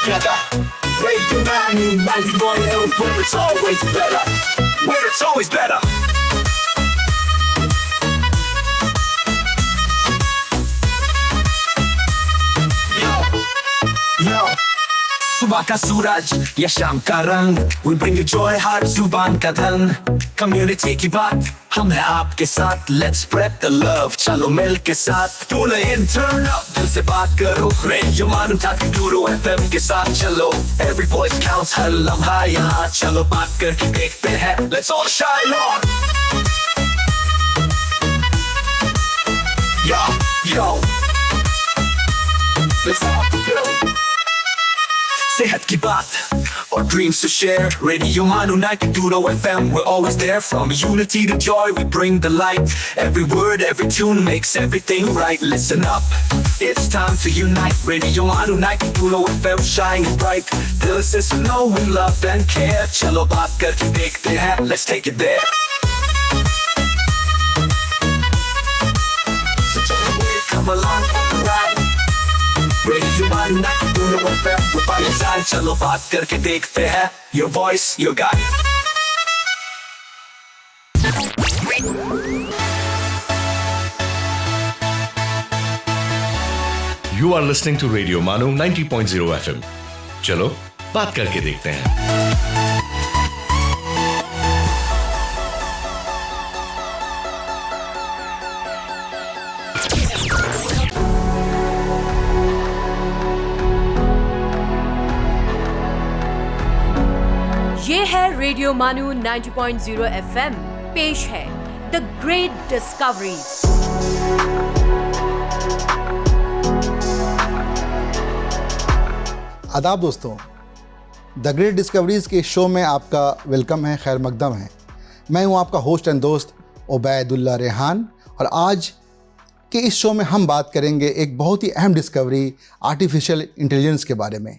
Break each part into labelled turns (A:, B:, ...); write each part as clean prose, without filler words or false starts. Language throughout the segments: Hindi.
A: together. Radio Manu 91, where it's always better. Where it's always better. Yo, सुबह का सूरज या शाम का रंग, we bring you joy हर जुबान का धन. Community की बात हम हैं आपके साथ, let's spread the love, चलो मिल के साथ. Tune in, turn up, दिल से बात करो. Radio Manu 92 FM के साथ चलो. Every voice counts, हर लम्हा यहाँ चलो. बात करके देखते हैं, let's all shine on. Yo, let's all go. सेहत की बात और dreams to share. Radio Manu 92 FM, we're always there. From unity to joy, we bring the light. Every word, every tune makes everything right. Listen up, it's time to unite. Radio Manu 92 FM, shining bright. Dill se suno, we love and care. Chalo baat karke dekhte hain, let's take it there. So come along for the ride. Radio Manu 92 FM, we're by your side. चलो बात करके देखते हैं. Your voice, your guide.
B: You are listening to Radio Manu 90.0 FM. चलो बात करके देखते हैं.
C: ये है रेडियो मानू 90.0 FM, पेश है द ग्रेट डिस्कवरीज.
D: आदाब दोस्तों, द ग्रेट डिस्कवरीज के शो में आपका वेलकम है, खैर मकदम है. मैं हूं आपका होस्ट एंड दोस्त उबैदुल्ला रेहान, और आज के इस शो में हम बात करेंगे एक बहुत ही अहम डिस्कवरी, आर्टिफिशियल इंटेलिजेंस के बारे में.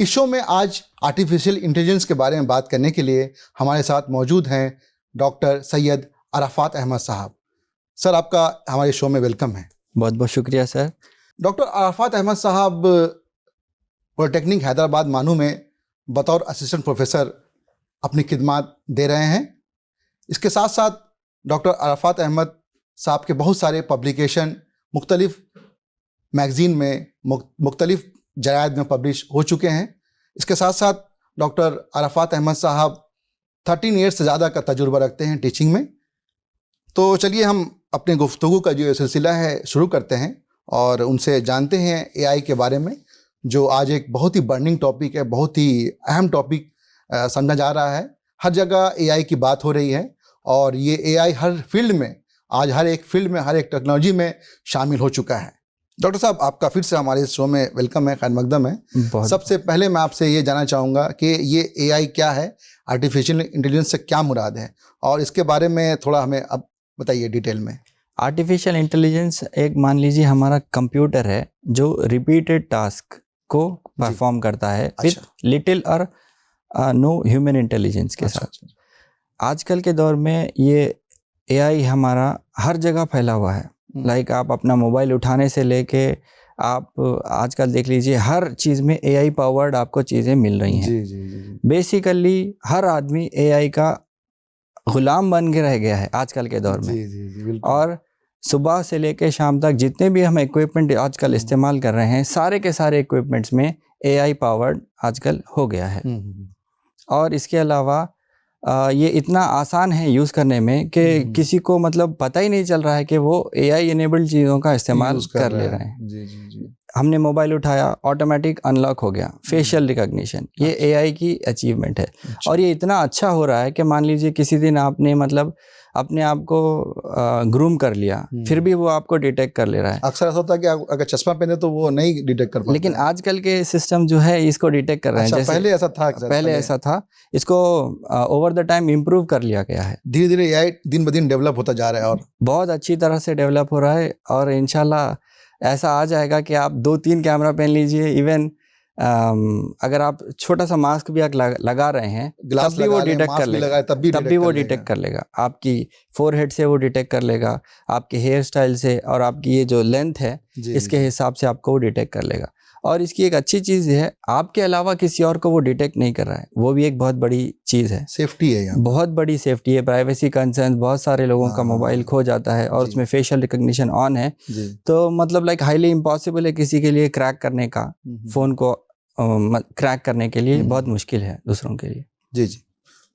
D: इस शो में आज आर्टिफिशियल इंटेलिजेंस के बारे में बात करने के लिए हमारे साथ मौजूद हैं डॉक्टर सैयद अराफात अहमद साहब. सर, आपका हमारे शो में वेलकम है.
E: बहुत बहुत शुक्रिया सर.
D: डॉक्टर अराफात अहमद साहब पॉलिटेक्निक हैदराबाद मानू में बतौर असिस्टेंट प्रोफेसर अपनी खिदमत दे रहे हैं. इसके साथ साथ डॉक्टर अराफात अहमद साहब के बहुत सारे पब्लिकेशन मुख्तलिफ मैगज़ीन में, मुख्तलिफ जरायद में पब्लिश हो चुके हैं. इसके साथ साथ डॉक्टर अराफात अहमद साहब 13 ईयर्स से ज़्यादा का तजुर्बा रखते हैं टीचिंग में. तो चलिए हम अपने गुफ्तगू का जो सिलसिला है शुरू करते हैं और उनसे जानते हैं एआई के बारे में, जो आज एक बहुत ही बर्निंग टॉपिक है, बहुत ही अहम टॉपिक समझा जा रहा है. हर जगह एआई की बात हो रही है और ये एआई हर फील्ड में, आज हर एक फील्ड में, हर एक टेक्नोलॉजी में शामिल हो चुका है. डॉक्टर साहब, आपका फिर से हमारे इस शो में वेलकम है, खैर मकदम है. सबसे पहले मैं आपसे ये जानना चाहूँगा कि ये एआई क्या है, आर्टिफिशियल इंटेलिजेंस से क्या मुराद है, और इसके बारे में थोड़ा हमें अब बताइए डिटेल में.
E: आर्टिफिशियल इंटेलिजेंस एक, मान लीजिए, हमारा कंप्यूटर है जो रिपीटेड टास्क को परफॉर्म करता है विद लिटिल और नो ह्यूमन इंटेलिजेंस के साथ. आजकल के दौर में ये एआई हमारा हर जगह फैला हुआ है. लाइक आप अपना मोबाइल उठाने से लेके आप आजकल देख लीजिए, हर चीज़ में एआई पावर्ड आपको चीज़ें मिल रही हैं. जी. बेसिकली हर आदमी एआई का गुलाम बन के रह गया है आजकल के दौर में. जी, और सुबह से लेके शाम तक जितने भी हम इक्विपमेंट आजकल इस्तेमाल कर रहे हैं, सारे के सारे इक्विपमेंट्स में एआई पावर्ड आजकल हो गया है. और इसके अलावा ये इतना आसान है यूज़ करने में कि किसी को मतलब पता ही नहीं चल रहा है कि वो एआई इनेबल्ड चीज़ों का इस्तेमाल कर ले रहे हैं. जी. हमने मोबाइल उठाया, ऑटोमेटिक अनलॉक हो गया, फेशियल रिकॉग्निशन, ये एआई की अचीवमेंट है. और ये इतना अच्छा हो रहा है कि मान लीजिए किसी दिन आपने मतलब अपने आप को ग्रूम कर लिया, फिर भी वो आपको डिटेक्ट कर ले रहा है.
D: अक्सर ऐसा होता है कि अगर चश्मा पहने तो वो नहीं डिटेक्ट कर पाता.
E: लेकिन आजकल के सिस्टम जो है इसको डिटेक्ट कर रहे हैं. पहले ऐसा था. इसको ओवर द टाइम इम्प्रूव कर लिया गया है.
D: धीरे धीरे एआई दिन ब दिन डेवलप होता जा रहा है और
E: बहुत अच्छी तरह से डेवलप हो रहा है. और इंशाल्लाह ऐसा आ जाएगा कि आप 2-3 कैमरा पहन लीजिए, इवन अगर आप छोटा सा मास्क भी लगा रहे हैं तब भी वो डिटेक्ट कर लेगा, तब भी वो डिटेक्ट कर लेगा. आपकी फोरहेड से वो डिटेक्ट कर लेगा, आपके हेयर स्टाइल से, और आपकी ये जो लेंथ है इसके हिसाब से आपको वो डिटेक्ट कर लेगा. और इसकी एक अच्छी चीज़ है, आपके अलावा किसी और को वो डिटेक्ट नहीं कर रहा है, वो भी एक बहुत बड़ी चीज़ है।
D: सेफ्टी है यहाँ।
E: बहुत बड़ी सेफ्टी है, प्राइवेसी कंसर्न, बहुत सारे लोगों का मोबाइल खो जाता है और
D: जी।
E: उसमें फेशियल रिकग्निशन ऑन है,
D: जी।
E: तो मतलब लाइक हाईली इम्पॉसिबल है किसी के लिए क्रैक करने का, फ़ोन को क्रैक करने के लिए बहुत मुश्किल है दूसरों के लिए।
D: जी जी,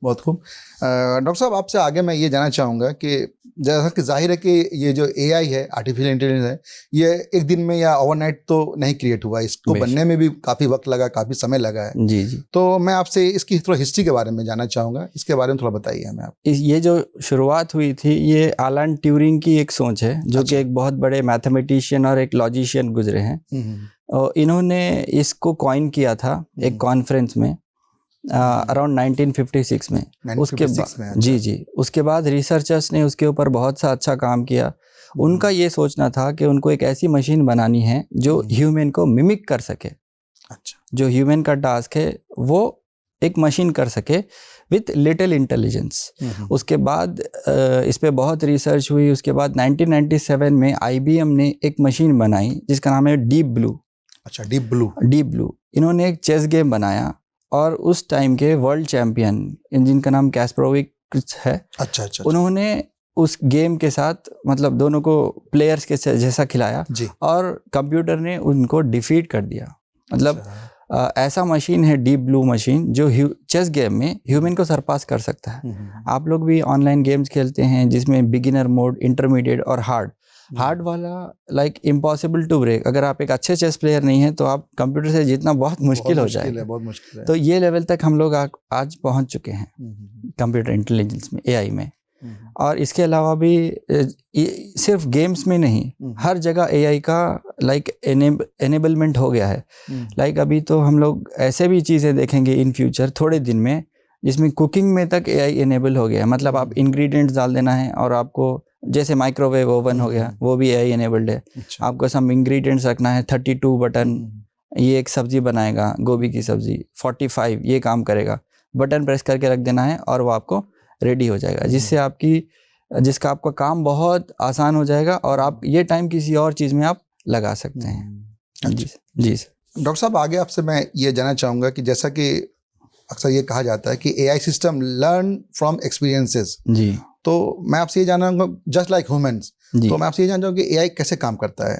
D: बहुत खूब। डॉक्टर साहब, आपसे आगे मैं ये जानना चाहूँगा कि जैसा कि जाहिर है कि ये जो एआई है, आर्टिफिशियल इंटेलिजेंस है, ये एक दिन में या ओवरनाइट तो नहीं क्रिएट हुआ, इसको बनने में भी काफ़ी वक्त लगा, काफ़ी समय लगा है।
E: जी जी।
D: तो मैं आपसे इसकी थोड़ा हिस्ट्री के बारे में जानना चाहूँगा, इसके बारे में थोड़ा बताइए हमें आप।
E: ये जो शुरुआत हुई थी, ये एलन ट्यूरिंग की एक सोच है, जो कि एक बहुत बड़े मैथमेटिशियन और एक लॉजिशियन गुजरे हैं। और इन्होंने इसको कॉइन किया था एक कॉन्फ्रेंस में अराउंड 1956 में। उसके बाद जी जी, उसके बाद रिसर्चर्स ने उसके ऊपर बहुत सा अच्छा काम किया। उनका ये सोचना था कि उनको एक ऐसी मशीन बनानी है जो ह्यूमन को मिमिक कर सके।
D: अच्छा।
E: जो ह्यूमन का टास्क है वो एक मशीन कर सके विथ लिटिल इंटेलिजेंस। उसके बाद इस पे बहुत रिसर्च हुई। उसके बाद 1997 में IBM ने एक मशीन बनाई जिसका नाम है डीप ब्लू।
D: अच्छा, डीप ब्लू।
E: डीप ब्लू, इन्होंने एक चेस गेम बनाया और उस टाइम के वर्ल्ड चैंपियन, जिनका नाम कैस्परोविक है,
D: अच्छा,
E: उन्होंने उस गेम के साथ मतलब दोनों को प्लेयर्स के जैसा खिलाया
D: जी।
E: और कंप्यूटर ने उनको डिफीट कर दिया। मतलब ऐसा मशीन है डीप ब्लू मशीन जो चेस गेम में ह्यूमन को सरपास कर सकता है। आप लोग भी ऑनलाइन गेम्स खेलते हैं जिसमें बिगिनर मोड, इंटरमीडिएट और हार्ड वाला लाइक इम्पॉसिबल टू ब्रेक। अगर आप एक अच्छे चेस प्लेयर नहीं हैं तो आप कंप्यूटर से जीतना बहुत मुश्किल हो जाएगा।
D: बहुत मुश्किल है।
E: तो ये लेवल तक हम लोग आज पहुंच चुके हैं कंप्यूटर इंटेलिजेंस में, AI में। और इसके अलावा भी सिर्फ गेम्स में नहीं, हर जगह AI का लाइक एनेबलमेंट हो गया है। लाइक अभी तो हम लोग ऐसे भी चीज़ें देखेंगे इन फ्यूचर थोड़े दिन में जिसमें कुकिंग में तक AI एनेबल हो गया है। मतलब आप इंग्रेडिएंट्स डाल देना है और आपको, जैसे माइक्रोवेव ओवन हो गया, वो भी AI एनेबल्ड है।
D: अच्छा।
E: आपको सम इंग्रेडिएंट्स रखना है, 32 बटन, ये एक सब्जी बनाएगा, गोभी की सब्जी, 45 ये काम करेगा, बटन प्रेस करके रख देना है और वो आपको रेडी हो जाएगा, जिसका आपका काम बहुत आसान हो जाएगा और आप ये टाइम किसी और चीज़ में आप लगा सकते हैं। जी जी सर।
D: डॉक्टर साहब, आगे आपसे मैं ये जानना चाहूँगा कि जैसा कि अक्सर ये कहा जाता है कि AI system learn from experiences,
E: जी,
D: तो मैं आपसे ये जानना चाहूँगा जस्ट लाइक ह्यूमंस, तो मैं आपसे ये जानना चाहूँगा कि AI कैसे काम करता है,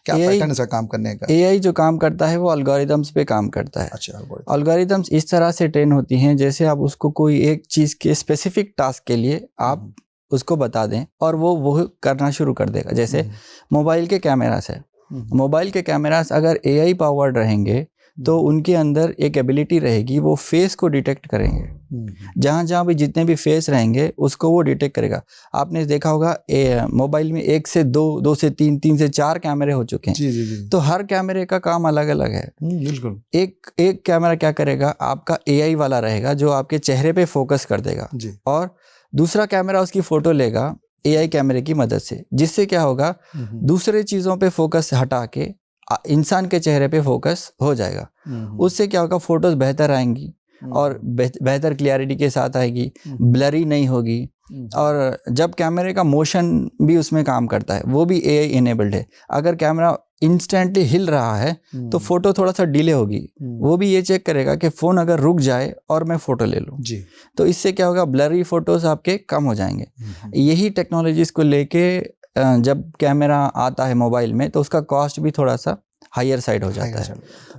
D: क्या पैटर्न इसका काम करने का?
E: AI जो काम करता है वो अलगोरिदम्स पे काम करता है।
D: अच्छा,
E: अलगोरिदम्स इस तरह से ट्रेन होती हैं जैसे आप उसको कोई एक चीज़ के स्पेसिफिक टास्क के लिए आप उसको बता दें और वो करना शुरू कर देगा। जैसे मोबाइल के कैमरास है, मोबाइल के कैमरास अगर AI पावर्ड रहेंगे तो उनके अंदर एक एबिलिटी रहेगी, वो फेस को डिटेक्ट करेंगे। जहाँ जहाँ भी जितने भी फेस रहेंगे उसको वो डिटेक्ट करेगा। आपने देखा होगा मोबाइल में 1 से 2, 2 से 3, 3 से 4 कैमरे हो चुके हैं।
D: जी जी जी।
E: तो हर कैमरे का काम अलग अलग है।
D: बिल्कुल।
E: एक कैमरा क्या करेगा, आपका AI वाला रहेगा जो आपके चेहरे पे फोकस कर देगा
D: जी।
E: और दूसरा कैमरा उसकी फोटो लेगा AI कैमरे की मदद से, जिससे क्या होगा, दूसरे चीज़ों पे फोकस हटा के इंसान के चेहरे पे फोकस हो जाएगा। उससे क्या होगा, फोटोज बेहतर आएंगी और बेहतर क्लियरिटी के साथ आएगी, ब्लरी नहीं होगी। और जब कैमरे का मोशन भी उसमें काम करता है, वो भी AI इनेबल्ड है। अगर कैमरा इंस्टेंटली हिल रहा है तो फोटो थोड़ा सा डिले होगी, वो भी ये चेक करेगा कि फ़ोन अगर रुक जाए और मैं फ़ोटो ले लूँ
D: जी,
E: तो इससे क्या होगा, ब्लरी फोटोज आपके कम हो जाएंगे। यही टेक्नोलॉजीज को लेके जब कैमरा आता है मोबाइल में तो उसका कॉस्ट भी थोड़ा सा हायर साइड हो जाता है।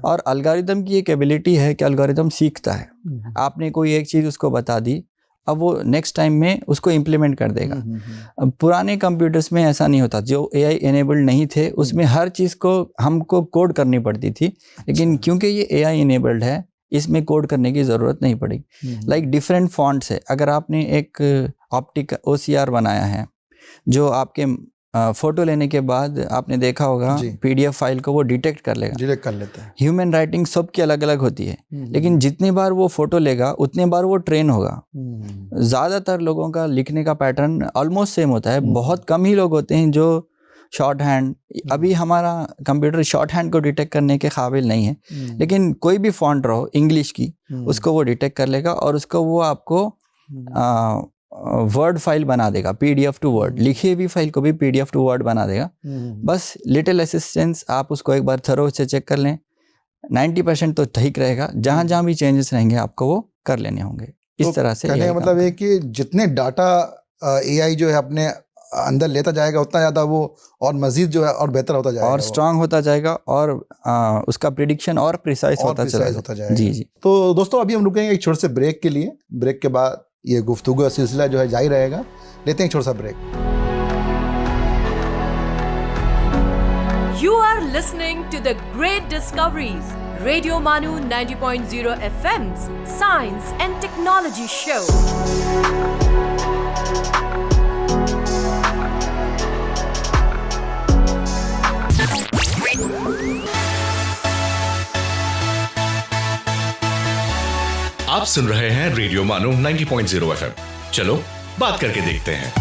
E: और अलगोरिदम की एक एबिलिटी है कि अलगोरिदम सीखता है। आपने कोई एक चीज़ उसको बता दी, अब वो नेक्स्ट टाइम में उसको इम्प्लीमेंट कर देगा। पुराने कंप्यूटर्स में ऐसा नहीं होता, जो AI एनेबल्ड नहीं थे उसमें हर चीज़ को हमको कोड करनी पड़ती थी। लेकिन क्योंकि ये AI एनेबल्ड है, इसमें कोड करने की ज़रूरत नहीं पड़ेगी। लाइक डिफरेंट फॉन्ट्स है। अगर आपने एक ऑप्टिक OCR बनाया है जो आपके फोटो लेने के बाद आपने देखा होगा PDF फाइल को वो डिटेक्ट कर लेगा,
D: डिटेक्ट कर लेता है।
E: ह्यूमन राइटिंग सबकी अलग अलग होती है, लेकिन जितनी बार वो फोटो लेगा उतने बार वो ट्रेन होगा। ज़्यादातर लोगों का लिखने का पैटर्न ऑलमोस्ट सेम होता है। बहुत कम ही लोग होते हैं जो शॉर्ट हैंड, अभी हमारा कंप्यूटर शॉर्ट हैंड को डिटेक्ट करने के काबिल नहीं है, लेकिन कोई भी फॉन्ट रहो इंग्लिश की, उसको वो डिटेक्ट कर लेगा और उसको वो आपको वर्ड फाइल बना देगा, PDF टू वर्ड, लिखी हुई फाइल को भी PDF टू वर्ड बना देगा। बस लिटिल असिस्टेंस, आप उसको एक बार थरो से चेक कर लें, 90% तो ठीक रहेगा, जहाँ जहाँ भी चेंजेस रहेंगे आपको वो कर लेने होंगे। इस
D: तो
E: तरह से
D: कहने का मतलब है कि जितने डाटा एआई जो है अपने अंदर लेता जाएगा उतना ज़्यादा वो और मजीद जो है और बेहतर होता जाएगा
E: और
D: वो।
E: स्ट्रांग होता जाएगा और उसका प्रिडिक्शन और प्रिसाइज
D: और
E: होता
D: precise
E: चला
D: होता
E: जाएगा।
D: जाएगा।
E: जी जी।
D: तो दोस्तों अभी हम रुकेंगे एक छोटे से ब्रेक के लिए। ब्रेक के बाद ये गुफ्तगू का सिलसिला जो है जारी रहेगा। लेते हैं एक छोटा सा break.
C: You are listening to the Great Discoveries, Radio Manu 90.0 FM's Science and Technology Show.
B: आप सुन रहे हैं रेडियो मानो 90.0 एफएम। चलो बात करके देखते हैं।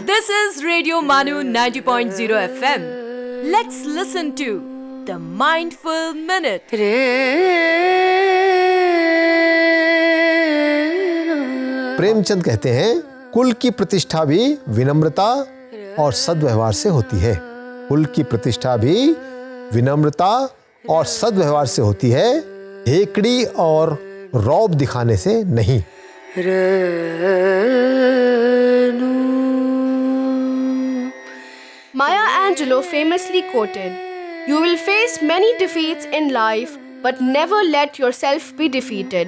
C: This is Radio Manu 90.0 FM. Let's listen to the Mindful Minute.
F: Premchand कहते हैं, कुल की प्रतिष्ठा भी विनम्रता और सद्व्यवहार से होती है। कुल की प्रतिष्ठा भी विनम्रता और सद्व्यवहार से होती है, हेकड़ी और रौब दिखाने से नहीं।
G: Maya Angelou famously quoted, "You will face many defeats in life, but never let yourself be defeated."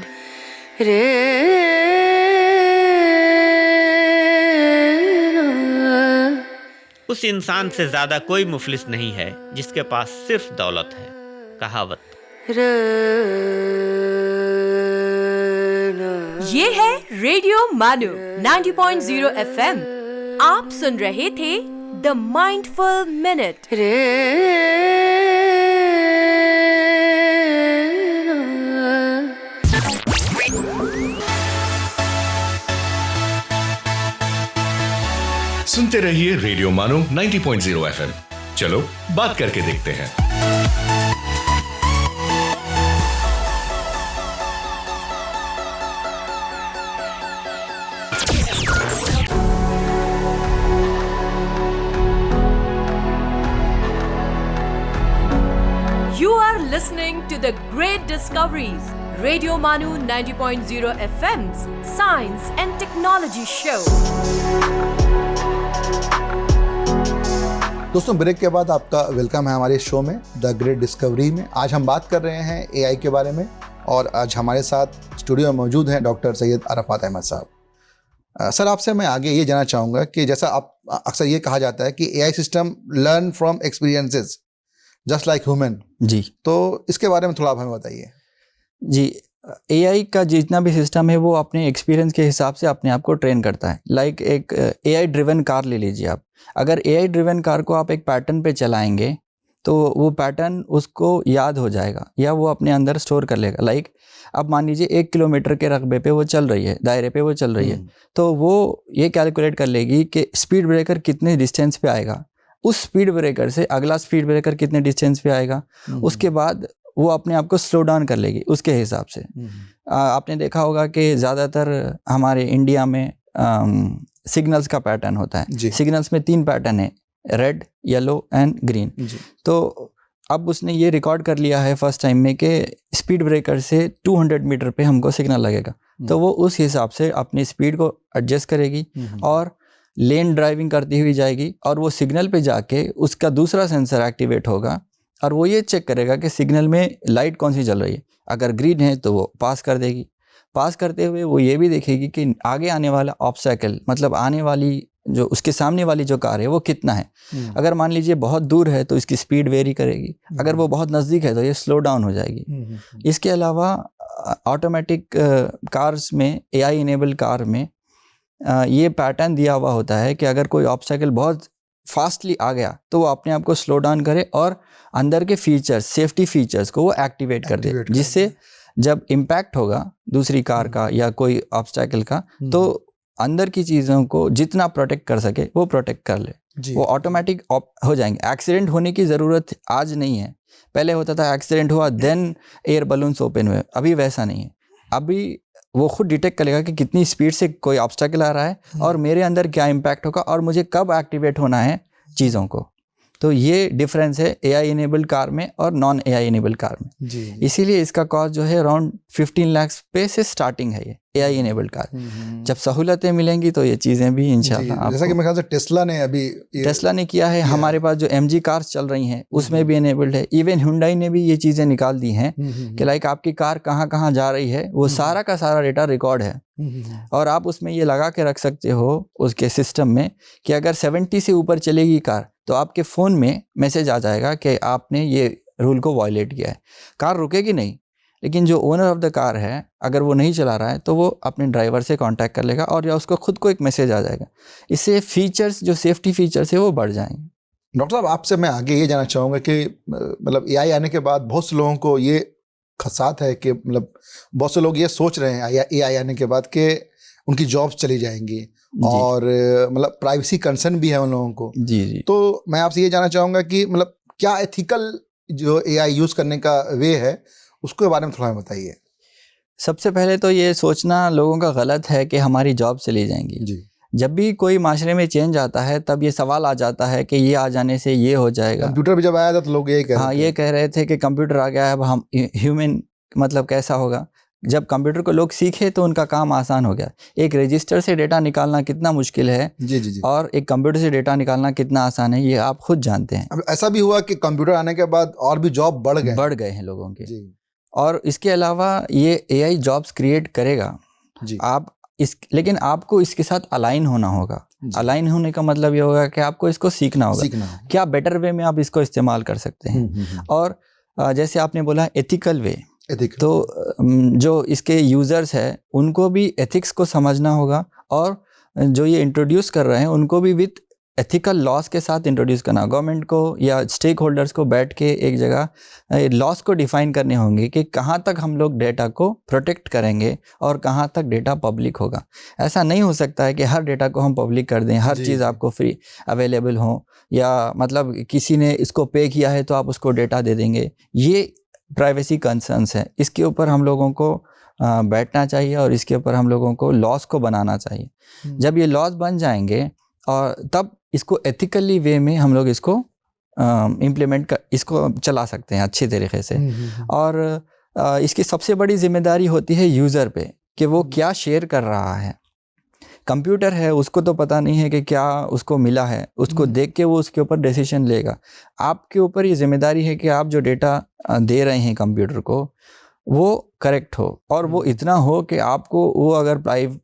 H: उस इंसान से ज्यादा कोई मुफलिस नहीं है जिसके पास सिर्फ दौलत है। कहावत।
C: ये है रेडियो मानू 90.0 FM। आप सुन रहे थे द माइंडफुल मिनट।
B: सुनते रहिए रेडियो मानो 90.0 एफएम। चलो बात करके देखते हैं।
C: You are listening to the Great Discoveries, Radio Manu 90.0 FM's Science and Technology Show.
D: दोस्तों ब्रेक के बाद आपका वेलकम है हमारे शो में द ग्रेट डिस्कवरी में। आज हम बात कर रहे हैं एआई के बारे में और आज हमारे साथ स्टूडियो में मौजूद हैं डॉक्टर सैयद अरफात अहमद साहब। सर आपसे मैं आगे ये जानना चाहूँगा कि जैसा आप अक्सर ये कहा जाता है कि AI system learn from experiences just like human,
E: जी,
D: तो इसके बारे में थोड़ा आप हमें बताइए।
E: जी, एआई का जितना भी सिस्टम है वो अपने एक्सपीरियंस के हिसाब से अपने आप को ट्रेन करता है। लाइक एक एआई ड्रिवन कार ले लीजिए आप। अगर एआई ड्रिवन कार को आप एक पैटर्न पे चलाएंगे तो वो पैटर्न उसको याद हो जाएगा या वो अपने अंदर स्टोर कर लेगा। लाइक अब मान लीजिए 1 किलोमीटर के रकबे पे वो चल रही है, दायरे पे वो चल रही है, तो वो ये कैलकुलेट कर लेगी कि स्पीड ब्रेकर कितने डिस्टेंस पे आएगा, उस स्पीड ब्रेकर से अगला स्पीड ब्रेकर कितने डिस्टेंस पे आएगा, उसके बाद वो अपने आप को स्लो डाउन कर लेगी उसके हिसाब से। आपने देखा होगा कि ज़्यादातर हमारे इंडिया में सिग्नल्स का पैटर्न होता है। सिग्नल्स में 3 पैटर्न है, रेड, येलो एंड ग्रीन। तो अब उसने ये रिकॉर्ड कर लिया है फर्स्ट टाइम में कि स्पीड ब्रेकर से 200 मीटर पे हमको सिग्नल लगेगा, तो वो उस हिसाब से अपनी स्पीड को एडजस्ट करेगी और लेन ड्राइविंग करती हुई जाएगी और वो सिग्नल पे जाके उसका दूसरा सेंसर एक्टिवेट होगा और वो ये चेक करेगा कि सिग्नल में लाइट कौन सी जल रही है। अगर ग्रीन है तो वो पास कर देगी। पास करते हुए वो ये भी देखेगी कि आगे आने वाला ऑब्स्टैकल, मतलब आने वाली जो उसके सामने वाली जो कार है वो कितना है। अगर मान लीजिए बहुत दूर है तो इसकी स्पीड वेरी करेगी, अगर वो बहुत नज़दीक है तो ये स्लो डाउन हो जाएगी। इसके अलावा ऑटोमेटिक कार्स में, एआई इनेबल कार में ये पैटर्न दिया हुआ होता है कि अगर कोई ऑब्स्टैकल बहुत फास्टली आ गया तो वो अपने आप को स्लो डाउन करे और अंदर के फीचर्स, सेफ्टी फीचर्स को वो एक्टिवेट कर दे, जिससे जब इम्पैक्ट होगा दूसरी कार का या कोई ऑब्स्टैकल का तो अंदर की चीज़ों को जितना प्रोटेक्ट कर सके वो प्रोटेक्ट कर ले।
D: जी।
E: वो ऑटोमेटिक हो जाएंगे। एक्सीडेंट होने की ज़रूरत आज नहीं है। पहले होता था एक्सीडेंट हुआ देन एयर बलून्स ओपन हुए, अभी वैसा नहीं है। अभी वो खुद डिटेक्ट करेगा कि कितनी स्पीड से कोई ऑब्स्टेकल आ रहा है और मेरे अंदर क्या इम्पैक्ट होगा और मुझे कब एक्टिवेट होना है चीज़ों को। तो ये डिफरेंस है एआई इनेबल्ड कार में और नॉन एआई इनेबल्ड कार में।
D: जी।
E: इसीलिए इसका कॉस्ट जो है अराउंड 15 लाख पे से स्टार्टिंग है ये एआई इनेबल्ड कार। जब सहूलतें मिलेंगी तो ये चीज़ें भी इंशाल्लाह
D: जैसा कि मेरे ख्याल से टेस्ला ने किया है।
E: हमारे पास जो MG कार्स चल रही हैं उसमें भी इनेबल्ड है। इवन हुंडई ने भी ये चीज़ें निकाल दी हैं कि लाइक आपकी कार कहाँ कहाँ जा रही है वो सारा का सारा डेटा रिकॉर्ड है और आप उसमें ये लगा के रख सकते हो उसके सिस्टम में कि अगर 70 से ऊपर चलेगी कार तो आपके फ़ोन में मैसेज आ जाएगा कि आपने ये रूल को वायलेट किया है। कार रुकेगी नहीं, लेकिन जो ओनर ऑफ द कार है अगर वो नहीं चला रहा है तो वो अपने ड्राइवर से कांटेक्ट कर लेगा और या उसको खुद को एक मैसेज आ जाएगा। इससे फीचर्स जो सेफ्टी फीचर्स है वो बढ़ जाएंगे।
D: डॉक्टर साहब, आपसे मैं आगे ये जानना चाहूँगा कि मतलब एआई आने के बाद बहुत से लोगों को ये खदशात है कि मतलब बहुत से लोग ये सोच रहे हैं एआई आने के बाद कि उनकी जॉब्स चली जाएंगी और मतलब प्राइवेसी कंसर्न भी है उन लोगों को।
E: जी।
D: तो मैं आपसे ये जानना चाहूँगा कि मतलब क्या एथिकल जो एआई यूज़ करने का वे है उसके बारे में थोड़ा बताइए।
E: सबसे पहले तो ये सोचना लोगों का गलत है कि हमारी जॉब चली जाएंगी।
D: जी।
E: जब भी कोई माशरे में चेंज आता है तब ये सवाल आ जाता है कि ये आ जाने से ये हो जाएगा।
D: कंप्यूटर भी जब आया था तो लोग यही
E: कह रहे थे कि कंप्यूटर आ गया है, अब हम ह्यूमन मतलब कैसा होगा। जब कंप्यूटर को लोग सीखे तो उनका काम आसान हो गया। एक रजिस्टर से डेटा निकालना कितना मुश्किल है
D: जी।
E: और एक कंप्यूटर से डेटा निकालना कितना आसान है ये आप खुद जानते हैं।
D: अब ऐसा भी हुआ कि कंप्यूटर आने के बाद और भी जॉब बढ़ गए हैं
E: लोगों के।
D: जी।
E: और इसके अलावा ये एआई जॉब्स क्रिएट करेगा
D: जी।
E: लेकिन आपको इसके साथ अलाइन होना होगा। अलाइन होने का मतलब ये होगा कि आपको इसको सीखना होगा क्या बेटर वे में आप इसको इस्तेमाल कर सकते हैं। और जैसे आपने बोला एथिकल वे, तो जो इसके यूज़र्स हैं उनको भी एथिक्स को समझना होगा और जो ये इंट्रोड्यूस कर रहे हैं उनको भी विथ एथिकल लॉस के साथ इंट्रोड्यूस करना। गवर्नमेंट को या स्टेक होल्डर्स को बैठ के एक जगह लॉस को डिफाइन करने होंगे कि कहाँ तक हम लोग डेटा को प्रोटेक्ट करेंगे और कहाँ तक डेटा पब्लिक होगा। ऐसा नहीं हो सकता है कि हर डेटा को हम पब्लिक कर दें, हर चीज़ आपको फ्री अवेलेबल हो, या मतलब किसी ने इसको पे किया है तो आप उसको डेटा दे देंगे। ये प्राइवेसी कंसर्न्स हैं, इसके ऊपर हम लोगों को बैठना चाहिए और इसके ऊपर हम लोगों को लॉस को बनाना चाहिए। जब ये लॉस बन जाएंगे और तब इसको एथिकली वे में हम लोग इसको इसको चला सकते हैं अच्छी तरीके से। और इसकी सबसे बड़ी जिम्मेदारी होती है यूज़र पे कि वो क्या शेयर कर रहा है। कंप्यूटर है उसको तो पता नहीं है कि क्या उसको मिला है, उसको देख के वो उसके ऊपर डिसीजन लेगा। आपके ऊपर ये जिम्मेदारी है कि आप जो डेटा दे रहे हैं कंप्यूटर को वो करेक्ट हो और वो इतना हो कि आपको वो अगर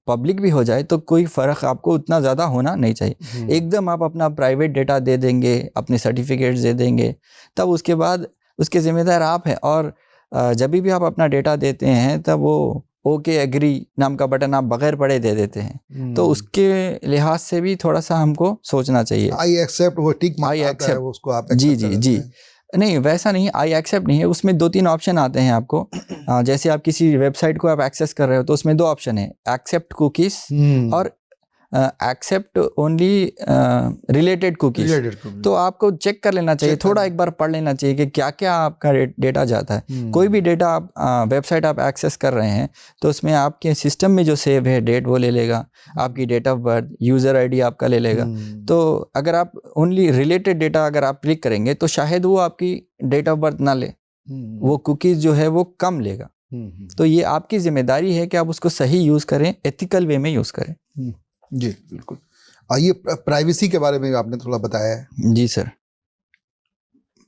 E: पब्लिक भी हो जाए तो कोई फ़र्क आपको उतना ज़्यादा होना नहीं चाहिए। एकदम आप अपना प्राइवेट डेटा दे देंगे, अपने सर्टिफिकेट्स दे देंगे, तब उसके बाद उसके ज़िम्मेदार आप हैं। और जब भी आप अपना डेटा देते हैं तब वो ओके एग्री नाम का बटन आप बगैर पढ़े दे देते हैं। तो उसके लिहाज से भी थोड़ा सा हमको सोचना चाहिए।
D: आई एक्सेप्ट वो टिक मारता है, वो उसको आप
E: जी नहीं, वैसा नहीं, आई एक्सेप्ट नहीं है। उसमें 2-3 ऑप्शन आते हैं आपको। जैसे आप किसी वेबसाइट को आप एक्सेस कर रहे हो तो उसमें 2 ऑप्शन है, एक्सेप्ट कुकीज़ और एक्सेप्ट ओनली रिलेटेड कुकीज़। तो आपको चेक कर लेना चाहिए, थोड़ा एक बार पढ़ लेना चाहिए कि क्या क्या आपका डेटा जाता है। कोई भी डेटा आप वेबसाइट आप एक्सेस कर रहे हैं तो उसमें आपके सिस्टम में जो सेव है डेट वो ले लेगा, आपकी date of birth, user ID आपका ले लेगा। तो अगर आप ओनली रिलेटेड डेटा अगर आप क्लिक करेंगे तो शायद वो आपकी डेट ऑफ बर्थ ना ले, वो कुकीज़ जो है वो कम लेगा। तो ये आपकी जिम्मेदारी है कि आप उसको सही यूज़ करें, एथिकल वे में यूज़ करें।
D: जी बिल्कुल। ये प्राइवेसी के बारे में आपने थोड़ा बताया है।
E: जी सर।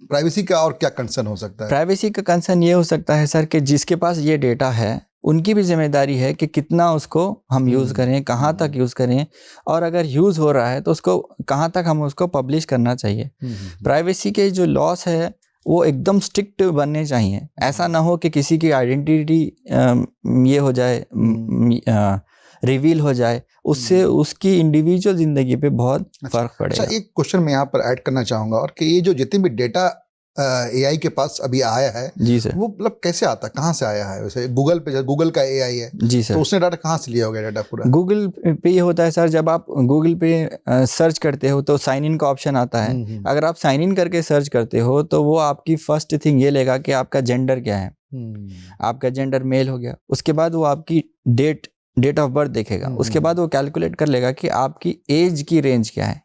D: प्राइवेसी का और क्या कंसर्न हो सकता है?
E: प्राइवेसी का कंसर्न ये हो सकता है सर कि जिसके पास ये डेटा है उनकी भी जिम्मेदारी है कि कितना उसको हम यूज़ करें, कहाँ तक यूज़ करें, और अगर यूज़ हो रहा है तो उसको कहाँ तक हम उसको पब्लिश करना चाहिए। प्राइवेसी के जो लॉस है वो एकदम स्ट्रिक्ट बनने चाहिए। ऐसा ना हो कि किसी की आइडेंटिटी ये हो जाए, रिवील हो जाए, उससे उसकी इंडिविजुअल ज़िंदगी पे बहुत फ़र्क पड़ेगा।
D: अच्छा, एक क्वेश्चन मैं यहाँ पर ऐड करना चाहूँगा और कि ये जो जितने भी डेटा एआई के पास अभी आया है
E: जी सर।
D: वो मतलब कैसे आता, कहाँ से आया है? वैसे गूगल पे, गूगल का एआई है
E: जी सर।
D: तो उसने डाटा कहाँ से लिया होगा डाटा पूरा?
E: गूगल पे ये होता है सर, जब आप गूगल पे सर्च करते हो तो साइन इन का ऑप्शन आता है। अगर आप साइन इन करके सर्च करते हो तो वो आपकी फर्स्ट थिंग ये लेगा कि आपका जेंडर क्या है। आपका जेंडर मेल हो गया, उसके बाद वो आपकी डेट ऑफ बर्थ देखेगा। उसके बाद वो कैलकुलेट कर लेगा कि आपकी एज की रेंज क्या है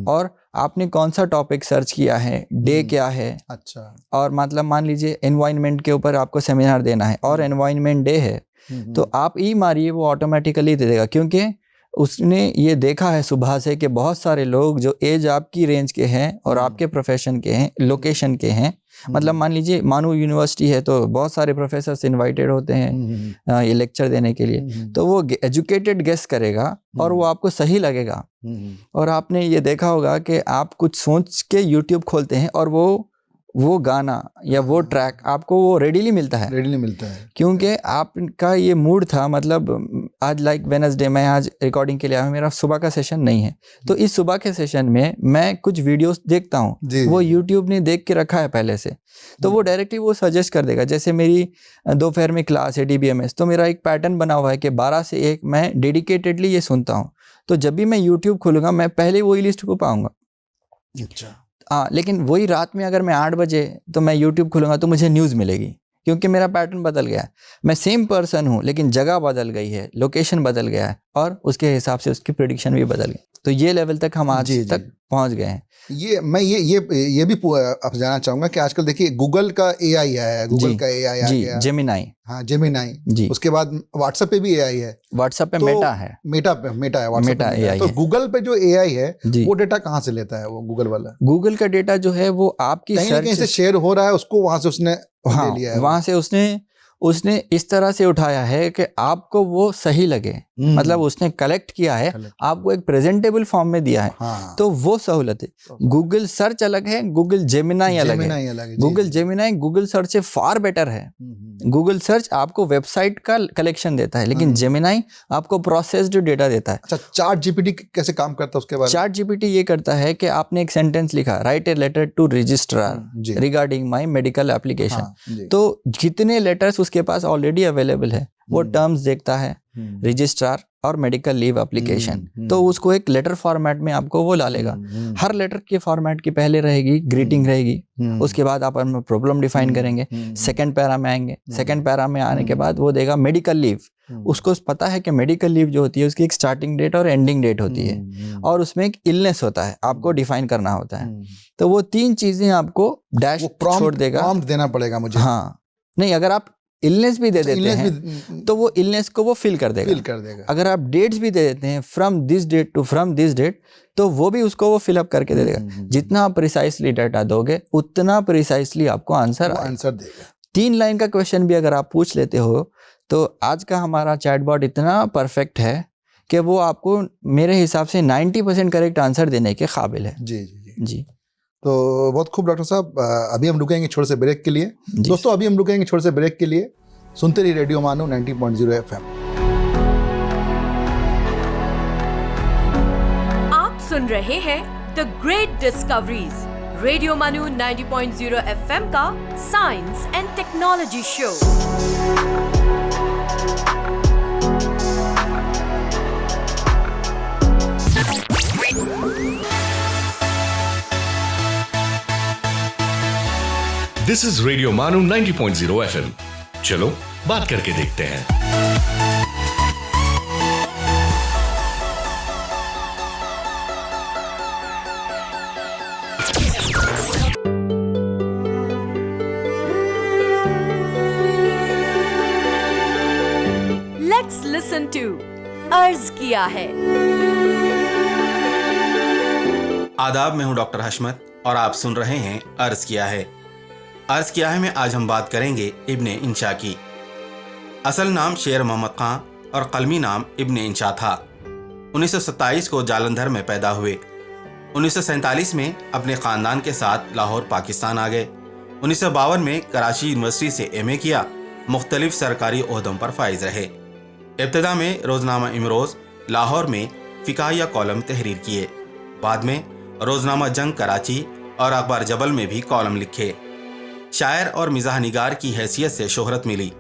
E: और आपने कौन सा टॉपिक सर्च किया है, डे क्या है।
D: अच्छा।
E: और मतलब मान लीजिए एनवायरनमेंट के ऊपर आपको सेमिनार देना है और एनवायरनमेंट डे है, तो आप ई मारिए, वो ऑटोमेटिकली दे देगा, क्योंकि उसने ये देखा है सुबह से कि बहुत सारे लोग जो एज आपकी रेंज के हैं और आपके प्रोफेशन के हैं, लोकेशन के हैं। मतलब मान लीजिए मानू यूनिवर्सिटी है तो बहुत सारे प्रोफेसर्स इनवाइटेड होते हैं ये लेक्चर देने के लिए, तो वो एजुकेटेड गेस करेगा और वो आपको सही लगेगा। और आपने ये देखा होगा कि आप कुछ सोच के यूट्यूब खोलते हैं और वो गाना या वो ट्रैक आपको वो रेडीली मिलता है, क्योंकि आपका ये मूड था। मतलब आज लाइक वेडनेसडे, मैं आज रिकॉर्डिंग के लिए आया हूँ, मेरा सुबह का सेशन नहीं है, तो इस सुबह के सेशन में मैं कुछ वीडियोस देखता हूँ, वो यूट्यूब ने देख के रखा है पहले से, तो वो डायरेक्टली वो सजेस्ट कर देगा। जैसे मेरी दोपहर में क्लास है DBMS, तो मेरा एक पैटर्न बना हुआ है कि 12 से 1 मैं डेडिकेटेडली ये सुनता हूँ, तो जब भी मैं यूट्यूब खोलूँगा मैं पहले वही लिस्ट को पाऊँगा।
D: अच्छा।
E: हाँ, लेकिन वही रात में अगर मैं 8 बजे तो मैं यूट्यूब खोलूँगा तो मुझे न्यूज़ मिलेगी, क्योंकि मेरा पैटर्न बदल गया है। मैं सेम पर्सन हूँ लेकिन जगह बदल गई है, लोकेशन बदल गया है और उसके हिसाब से उसकी प्रेडिक्शन भी बदल गई। तो ये लेवल तक हम आज तक पहुँच गए हैं।
D: मैं ये भी आप जानना चाहूँगा कि आजकल देखिए गूगल का एआई है, गूगल का एआई आ गया,
E: जेमिनाई।
D: हाँ, जेमिनाई जी। उसके बाद व्हाट्सएप पे भी एआई है,
E: व्हाट्सएप पे
D: तो
E: मेटा है, मेटा
D: है व्हाट्सएप पे एआई। तो गूगल पे जो एआई है वो डेटा कहाँ से लेता है? वो गूगल वाला,
E: गूगल का डेटा जो है वो आपकी
D: कहीं से शेयर हो रहा है, उसको वहां से उसने ले लिया है।
E: वहां से उसने इस तरह से उठाया है कि आपको वो सही लगे। मतलब उसने कलेक्ट किया है, आपको एक प्रेजेंटेबल फॉर्म में दिया है। हाँ। तो वो सहूलत है। गूगल सर्च अलग है, गूगल जेमिनाई अलग है। गूगल जेमिनाई गूगल सर्च से फार बेटर है। गूगल सर्च आपको वेबसाइट का कलेक्शन देता है, लेकिन जेमिनाई आपको प्रोसेस्ड डेटा देता है।
D: अच्छा, चार्ट जीपीटी कैसे काम करता है उसके बारे में?
E: चार्ट जीपीटी ये करता है कि आपने एक सेंटेंस लिखा, write a letter to registrar regarding my medical application, तो जितने लेटर्स उसके पास ऑलरेडी अवेलेबल है वो टर्म्स देखता है, रजिस्ट्रार और मेडिकल लीव एप्लीकेशन, तो उसको एक लेटर फॉर्मेट में आपको वो ला लेगा। हर लेटर के फॉर्मेट की पहले रहेगी ग्रीटिंग रहेगी, उसके बाद आप प्रॉब्लम डिफाइन करेंगे, सेकंड पैरा में आएंगे, सेकंड पैरा में आने के बाद वो देगा मेडिकल लीव। उसको पता है कि मेडिकल लीव जो होती है उसकी एक स्टार्टिंग डेट और एंडिंग डेट होती है, और उसमें एक इलनेस होता है, आपको डिफाइन करना होता है। तो वो 3 चीजें आपको डैश छोड़ देगा,
D: प्रॉम्प्ट देना पड़ेगा मुझे।
E: हाँ, नहीं, अगर आप इलनेस भी दे देते हैं तो वो इलनेस को वो फिल कर देगा। अगर आप डेट्स भी दे देते हैं from this date to from this date, तो वो भी उसको वो फिल अप करके दे देगा। जितना आप प्रिसाइसली डाटा दोगे उतना प्रिसाइसली आपको आंसर
D: देगा।
E: 3 लाइन का क्वेश्चन भी अगर आप पूछ लेते हो तो आज का हमारा चैटबॉट इतना परफेक्ट है कि वो आपको मेरे हिसाब से 90% करेक्ट आंसर देने के काबिल है। जी।
D: तो बहुत खूब डॉक्टर साहब, अभी हम रुकेंगे छोटे से ब्रेक के लिए। दोस्तों, अभी हम रुकेंगे छोटे से ब्रेक के लिए। सुनते रहिए रेडियो मानो 90.0 FM।
C: आप सुन रहे हैं द ग्रेट डिस्कवरीज, रेडियो मानो 90.0 FM का science and technology show.
B: This is radio मानो 90.0 FM। चलो बात करके देखते हैं।
C: लेट्स लिसन टू अर्ज किया है।
I: आदाब, मैं हूं डॉक्टर हशमत और आप सुन रहे हैं अर्ज किया है। अर्ज किया है में आज हम बात करेंगे इब्ने इंशा की। असल नाम शेर मोहम्मद खां और कलमी नाम इब्ने इंशा था। 1927 को जालंधर में पैदा हुए। 1947 में अपने ख़ानदान के साथ लाहौर पाकिस्तान आ गए। 1952 में कराची यूनिवर्सिटी से MA किया। मुख्तलिफ सरकारी ओहदों पर फाइज रहे। इब्तदा में रोज़नामा इमरोज़ लाहौर में फ़िकाहिया कॉलम तहरीर किए। बाद में रोज़नामा जंग कराची और अखबार जबल में भी कॉलम लिखे। शायर और मिजाह निगार की हैसियत से शोहरत मिली।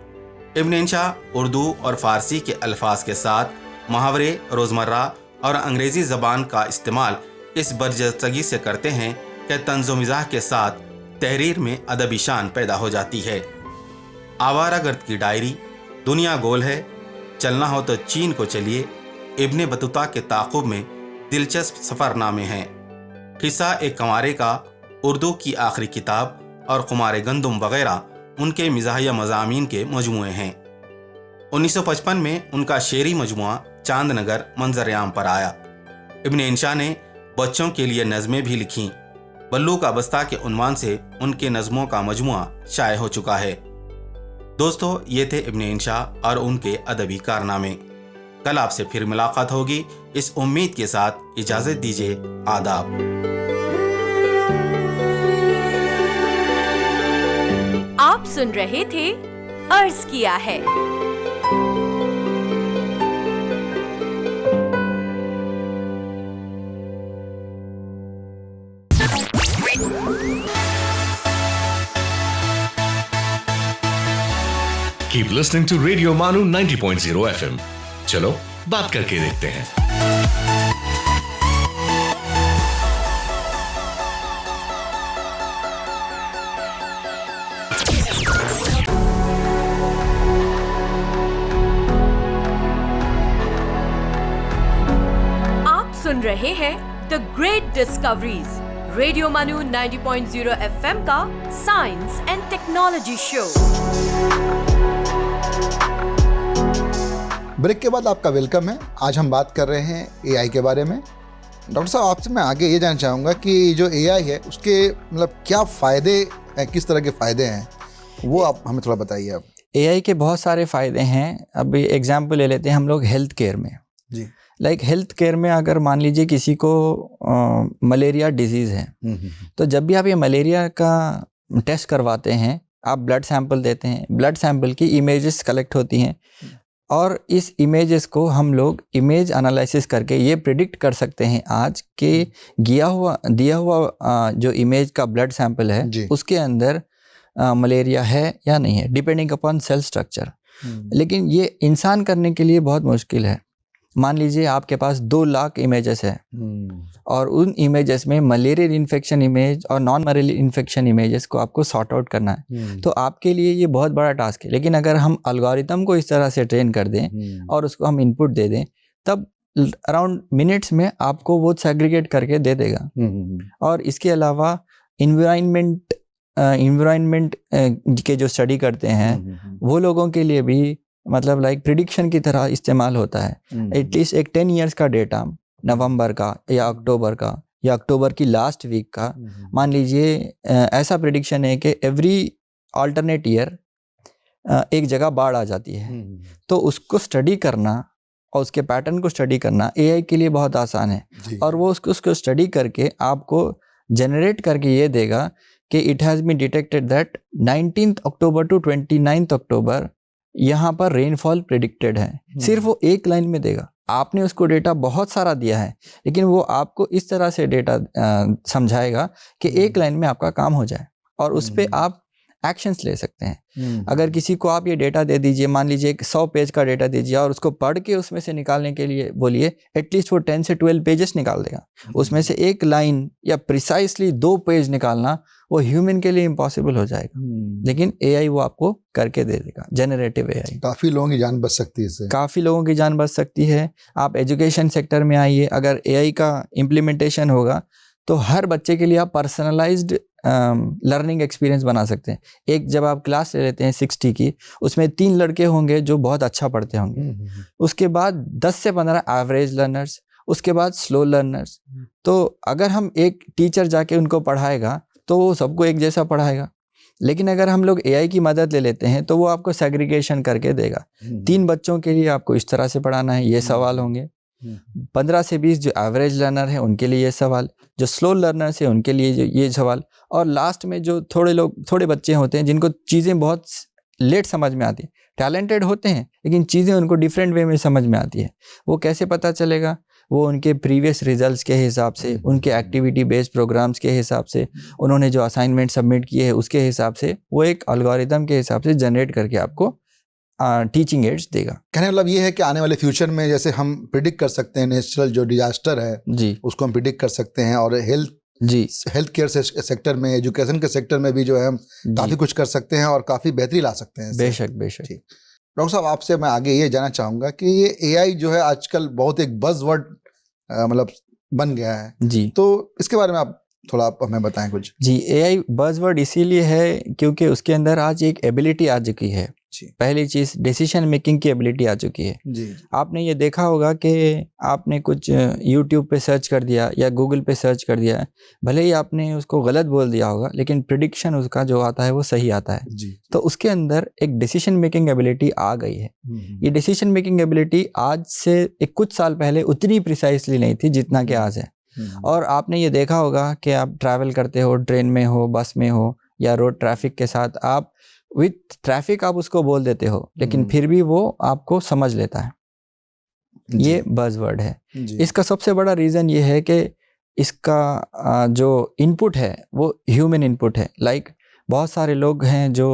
I: इब्न इंशा उर्दू और फारसी के अल्फाज के साथ मुहावरे, रोज़मर्रा और अंग्रेज़ी ज़बान का इस्तेमाल इस बरजस्तगी से करते हैं कि तंज़ो मिजाह के साथ तहरीर में अदबी शान पैदा हो जाती है। आवारागर्द की डायरी, दुनिया गोल है, चलना हो तो चीन को चलिए, इब्ने बतूता के ताक़ुब में दिलचस्प सफ़रनामे हैं। किस्सा एक कंवारे का, उर्दू की आखिरी किताब और खुमार गंदुम वगैरह उनके मिजाहिया मज़ामीन के मजमूए हैं। 1955 में उनका शेरी मजमुआ चांदनगर मंजर-ए-आम पर आया। इब्न इंशा ने बच्चों के लिए नज़में भी लिखीं। बल्लू का बस्ता के उन्वान से उनके नज़मों का मजमुआ शाये हो चुका है। दोस्तों, ये थे इब्न इंशा और उनके अदबी कारनामे। कल आपसे फिर मुलाकात होगी, इस उम्मीद के साथ इजाज़त दीजिए। आदाब।
C: आप सुन रहे थे अर्ज किया है।
B: Keep listening to Radio Manu 90.0 FM. चलो बात करके देखते हैं।
C: आप सुन रहे हैं the great discoveries, radio Manu 90.0 FM का science and technology show.
D: Break के बाद आपका वेलकम है। आज हम बात कर रहे हैं एआई के बारे में। डॉक्टर साहब, आपसे मैं आगे ये जानना चाहूँगा कि जो एआई है उसके मतलब क्या फ़ायदे हैं, किस तरह के फ़ायदे हैं, वो आप हमें थोड़ा बताइए। आप
E: एआई के बहुत सारे फ़ायदे हैं। अभी एग्जांपल ले लेते हैं हम लोग हेल्थ केयर में।
D: जी।
E: हेल्थ केयर में अगर मान लीजिए किसी को मलेरिया डिजीज़ है, तो जब भी आप ये मलेरिया का टेस्ट करवाते हैं, आप ब्लड सैंपल देते हैं, ब्लड सैंपल की इमेजेस कलेक्ट होती हैं और इस इमेजेस को हम लोग इमेज एनालिसिस करके ये प्रिडिक्ट कर सकते हैं आज कि दिया हुआ जो इमेज का ब्लड सैंपल है उसके अंदर मलेरिया है या नहीं है, डिपेंडिंग अपॉन सेल स्ट्रक्चर। लेकिन ये इंसान करने के लिए बहुत मुश्किल है। मान लीजिए आपके पास 2 लाख इमेजेस है और उन इमेजेस में मलेरियल इन्फेक्शन इमेज और नॉन मलेरियल इन्फेक्शन इमेजेस को आपको सॉर्ट आउट करना है, तो आपके लिए ये बहुत बड़ा टास्क है। लेकिन अगर हम एल्गोरिथम को इस तरह से ट्रेन कर दें और उसको हम इनपुट दे दें, तब अराउंड मिनट्स में आपको वो सेग्रीगेट करके दे देगा। और इसके अलावा इन्वायरमेंट के जो स्टडी करते हैं वो लोगों के लिए भी मतलब प्रिडिक्शन की तरह इस्तेमाल होता है। एटलीस्ट एक 10 इयर्स का डेटा, नवंबर का या अक्टूबर का या अक्टूबर की लास्ट वीक का, मान लीजिए ऐसा प्रिडिक्शन है कि एवरी अल्टरनेट ईयर एक जगह बाढ़ आ जाती है, तो उसको स्टडी करना और उसके पैटर्न को स्टडी करना एआई के लिए बहुत आसान है। और वो उसको स्टडी करके आपको जनरेट करके ये देगा कि it has been detected that 19 October to 29 October यहाँ पर रेनफॉल प्रेडिक्टेड है। सिर्फ वो एक लाइन में देगा। आपने उसको डेटा बहुत सारा दिया है, लेकिन वो आपको इस तरह से डेटा समझाएगा कि एक लाइन में आपका काम हो जाए और उस पर आप एक्शंस ले सकते हैं। अगर किसी को आप ये डेटा दे दीजिए, मान लीजिए 100 पेज का डेटा दीजिए और उसको पढ़ के उसमें से निकालने के लिए बोलिए, एटलीस्ट वो 10 से 12 पेजेस निकाल देगा। उसमें से एक लाइन या प्रिसाइसली 2 पेज निकालना वो ह्यूमन के लिए इम्पॉसिबल हो जाएगा, लेकिन एआई वो आपको करके दे देगा। जनरेटिव एआई
D: काफ़ी लोगों की जान बच सकती है इससे।
E: काफ़ी लोगों की जान बच सकती है। आप एजुकेशन सेक्टर में आइए, अगर एआई का इम्प्लीमेंटेशन होगा तो हर बच्चे के लिए आप पर्सनलाइज्ड लर्निंग एक्सपीरियंस बना सकते हैं। एक जब आप क्लास ले लेते हैं 60 की, उसमें 3 लड़के होंगे जो बहुत अच्छा पढ़ते होंगे, उसके बाद 10 से 15 एवरेज लर्नर्स, उसके बाद स्लो लर्नर्स। तो अगर हम एक टीचर जाके उनको पढ़ाएगा तो वो सबको एक जैसा पढ़ाएगा। लेकिन अगर हम लोग एआई की मदद ले लेते हैं तो वो आपको सेग्रीगेशन करके देगा। 3 बच्चों के लिए आपको इस तरह से पढ़ाना है, ये सवाल होंगे। 15 से 20 जो एवरेज लर्नर है उनके लिए ये सवाल, जो स्लो लर्नर्स है उनके लिए ये सवाल, और लास्ट में जो थोड़े बच्चे होते हैं जिनको चीज़ें बहुत लेट समझ में आती है, टैलेंटेड होते हैं लेकिन चीज़ें उनको डिफरेंट वे में समझ में आती है। वो कैसे पता चलेगा? वो उनके प्रीवियस रिजल्ट्स के हिसाब से, उनके एक्टिविटी बेस्ड प्रोग्राम्स के हिसाब से, उन्होंने जो असाइनमेंट सबमिट किए हैं उसके हिसाब से वो एक एल्गोरिदम के हिसाब से जनरेट करके आपको टीचिंग एड्स देगा।
D: कहने मतलब ये है कि आने वाले फ्यूचर में जैसे हम प्रिडिक्ट कर सकते हैं नेचुरल जो डिजास्टर है
E: जी,
D: उसको हम प्रिडिक्ट कर सकते हैं, और हेल्थ केयर सेक्टर में, एजुकेशन के सेक्टर में भी जो है हम काफ़ी कुछ कर सकते हैं और काफ़ी बेहतरी ला सकते हैं।
E: बेशक बेशक।
D: डॉक्टर साहब, आपसे मैं आगे ये जानना चाहूँगा कि ये एआई जो है आजकल बहुत एक बज़वर्ड मतलब बन गया है
E: जी,
D: तो इसके बारे में आप थोड़ा हमें बताएं कुछ।
E: जी, एआई बज़वर्ड इसीलिए है क्योंकि उसके अंदर आज एक एबिलिटी आ चुकी है। पहली चीज़ डिसीजन मेकिंग की एबिलिटी आ चुकी है
D: जी।
E: आपने ये देखा होगा कि आपने कुछ यूट्यूब पे सर्च कर दिया या गूगल पे सर्च कर दिया, भले ही आपने उसको गलत बोल दिया होगा लेकिन प्रिडिक्शन उसका जो आता है वो सही आता है
D: जी।
E: तो उसके अंदर एक डिसीजन मेकिंग एबिलिटी आ गई है। ये डिसीजन मेकिंग एबिलिटी आज से कुछ साल पहले उतनी प्रिसाइसली नहीं थी जितना कि आज है। और आपने ये देखा होगा कि आप ट्रैवल करते हो, ट्रेन में हो, बस में हो या रोड ट्रैफिक के साथ, आप विथ ट्रैफिक आप उसको बोल देते हो लेकिन फिर भी वो आपको समझ लेता है। ये बज़वर्ड है। इसका सबसे बड़ा रीज़न ये है कि इसका जो इनपुट है वो ह्यूमन इनपुट है। लाइक बहुत सारे लोग हैं जो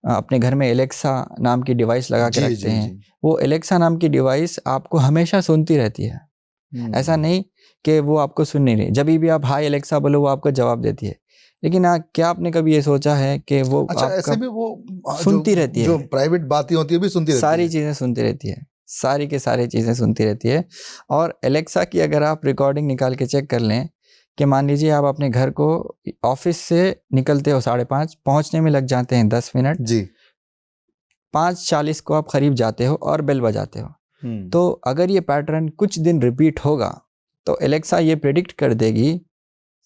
E: अपने घर में एलेक्सा नाम की डिवाइस लगा के रखते हैं। वो एलेक्सा नाम की डिवाइस आपको हमेशा सुनती रहती है, ऐसा नहीं कि वो आपको सुन नहीं रही। जब भी आप हाय एलेक्सा बोलो वो आपको जवाब देती है, लेकिन क्या आपने कभी ये सोचा है कि वो
D: अच्छा ऐसे भी वो
E: सुनती रहती है,
D: जो प्राइवेट बातें होती है भी सुनती रहती है,
E: सारी चीज़ें सुनती रहती है, सारी के सारी चीज़ें सुनती रहती है। और एलेक्सा की अगर आप रिकॉर्डिंग निकाल के चेक कर लें कि मान लीजिए आप अपने घर को ऑफिस से निकलते हो 5:30, पहुंचने में लग जाते हैं 10 मिनट
D: जी,
E: 5:40 को आप करीब जाते हो और बेल बजाते हो। तो अगर ये पैटर्न कुछ दिन रिपीट होगा तो एलेक्सा ये प्रेडिक्ट कर देगी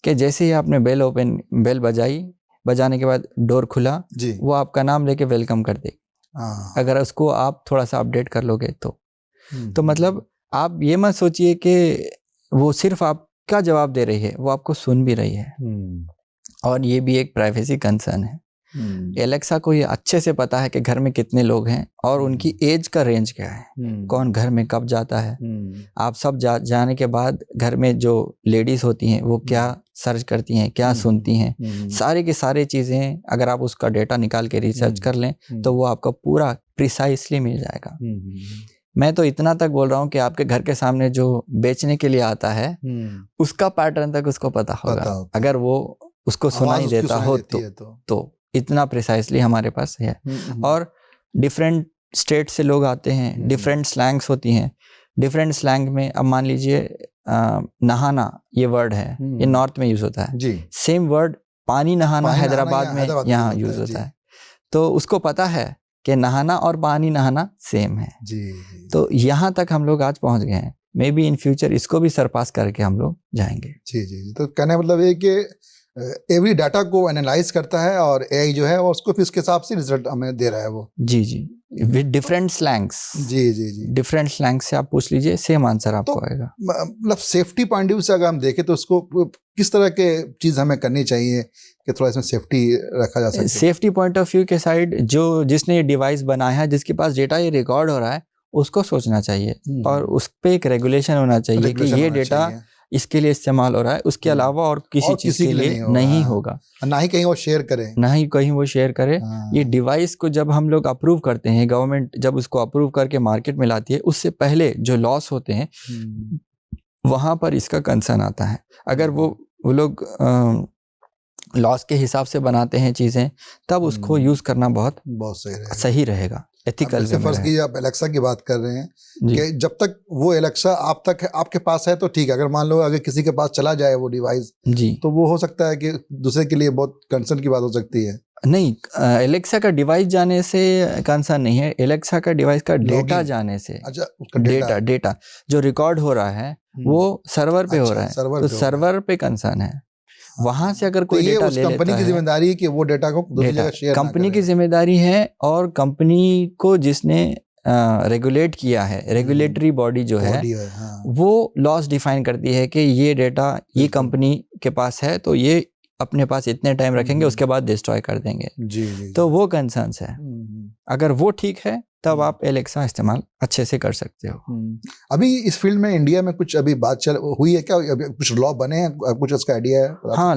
E: कि जैसे ही आपने बेल बजाने के बाद डोर खुला
D: जी,
E: वो आपका नाम लेके वेलकम कर देगी, अगर उसको आप थोड़ा सा अपडेट कर लोगे तो मतलब आप ये मत सोचिए कि वो सिर्फ आपका जवाब दे रही है, वो आपको सुन भी रही है। और ये भी एक प्राइवेसी कंसर्न है। एलेक्सा को ये अच्छे से पता है कि घर में कितने लोग हैं और उनकी एज का रेंज क्या है, कौन घर में कब जाता है। आप सब जाने के बाद घर में जो लेडीज होती हैं वो क्या सर्च करती हैं, क्या सुनती हैं, सारी की सारी चीज़ें अगर आप उसका डेटा निकाल के रिसर्च कर लें तो वो आपको पूरा प्रिसाइसली मिल जाएगा। मैं तो इतना तक बोल रहा हूँ कि आपके घर के सामने जो बेचने के लिए आता है उसका पैटर्न तक उसको पता होगा, अगर वो उसको सुनाई देता हो तो इतना प्रिसाइसली हमारे पास है। और डिफरेंट स्टेट से लोग आते हैं, डिफरेंट स्लैंग्स होती हैं। डिफरेंट स्लैंग में अब मान लीजिए नहाना ये वर्ड है, ये नॉर्थ में यूज होता है जी। सेम वर्ड पानी नहाना हैदराबाद में यहाँ यूज होता है। तो उसको पता है कि नहाना और पानी नहाना सेम है जी। तो यहाँ तक हम लोग आज पहुँच गए हैं। मे बी इन फ्यूचर इसको भी सरपास करके हम लोग जाएंगे।
D: जी जी। तो कहने मतलब ये कि एवरी डाटा को एनालाइज करता है और एआई जो है और उसको फिर इसके हिसाब से रिजल्ट हमें दे रहा है वो।
E: जी जी, विद डिफरेंट स्लैंग्स। जी जी जी, डिफरेंट स्लैंग्स से आप पूछ लीजिए, सेम आंसर आपको आएगा।
D: मतलब सेफ्टी पॉइंट ऑफ व्यू से अगर हम देखें तो उसको किस तरह के चीज़ हमें करनी चाहिए कि थोड़ा इसमें सेफ्टी रखा जा सके?
E: सेफ्टी पॉइंट ऑफ व्यू के साइड जिसने ये डिवाइस बनाया है, जिसके पास डेटा ये रिकॉर्ड हो रहा है, उसको सोचना चाहिए और उस पर एक रेगुलेशन होना चाहिए कि ये डेटा इसके लिए इस्तेमाल हो रहा है, उसके अलावा और किसी चीज के लिए नहीं होगा।
D: ना ही कहीं वो शेयर करे,
E: ना ही कहीं वो शेयर करे। ये डिवाइस को जब हम लोग अप्रूव करते हैं, गवर्नमेंट जब उसको अप्रूव करके मार्केट में लाती है, उससे पहले जो लॉस होते हैं वहां पर इसका कंसर्न आता है। अगर वो लोग लॉस के हिसाब से बनाते हैं चीजें, तब उसको यूज करना बहुत सही रहेगा, एथिकल।
D: फर्ज कीजिए आप एलेक्सा की बात कर रहे हैं कि जब तक वो एलेक्सा आपके पास है तो ठीक है, अगर मान लो अगर किसी के पास चला जाए वो डिवाइस जी, तो वो हो सकता है कि दूसरे के लिए बहुत कंसर्न की बात हो सकती है।
E: नहीं, एलेक्सा का डिवाइस जाने से कंसर्न नहीं है, एलेक्सा का डिवाइस का डेटा जाने से।
D: अच्छा, उसका
E: डेटा जो रिकॉर्ड हो रहा है वो सर्वर पे हो रहा है, तो सर्वर पे कंसर्न है। वहां से अगर कोई डेटा ले लेता है,
D: कंपनी की जिम्मेदारी है कि वो डेटा को दूसरी जगह शेयर ना
E: कंपनी की जिम्मेदारी है। और कंपनी को जिसने रेगुलेट किया है, रेगुलेटरी बॉडी जो है वो लॉस डिफाइन करती है कि ये डेटा ये कंपनी के पास है तो ये अपने पास इतने टाइम रखेंगे, उसके बाद डिस्ट्रॉय कर देंगे जी। तो वो कंसर्न्स है। अगर वो ठीक है तब आप एलेक्सा इस्तेमाल अच्छे से कर सकते हो।
D: अभी इस फील्ड में इंडिया में कुछ अभी बात हुई है क्या, अभी कुछ लॉ बने हैं, कुछ उसका आइडिया है?
E: हाँ,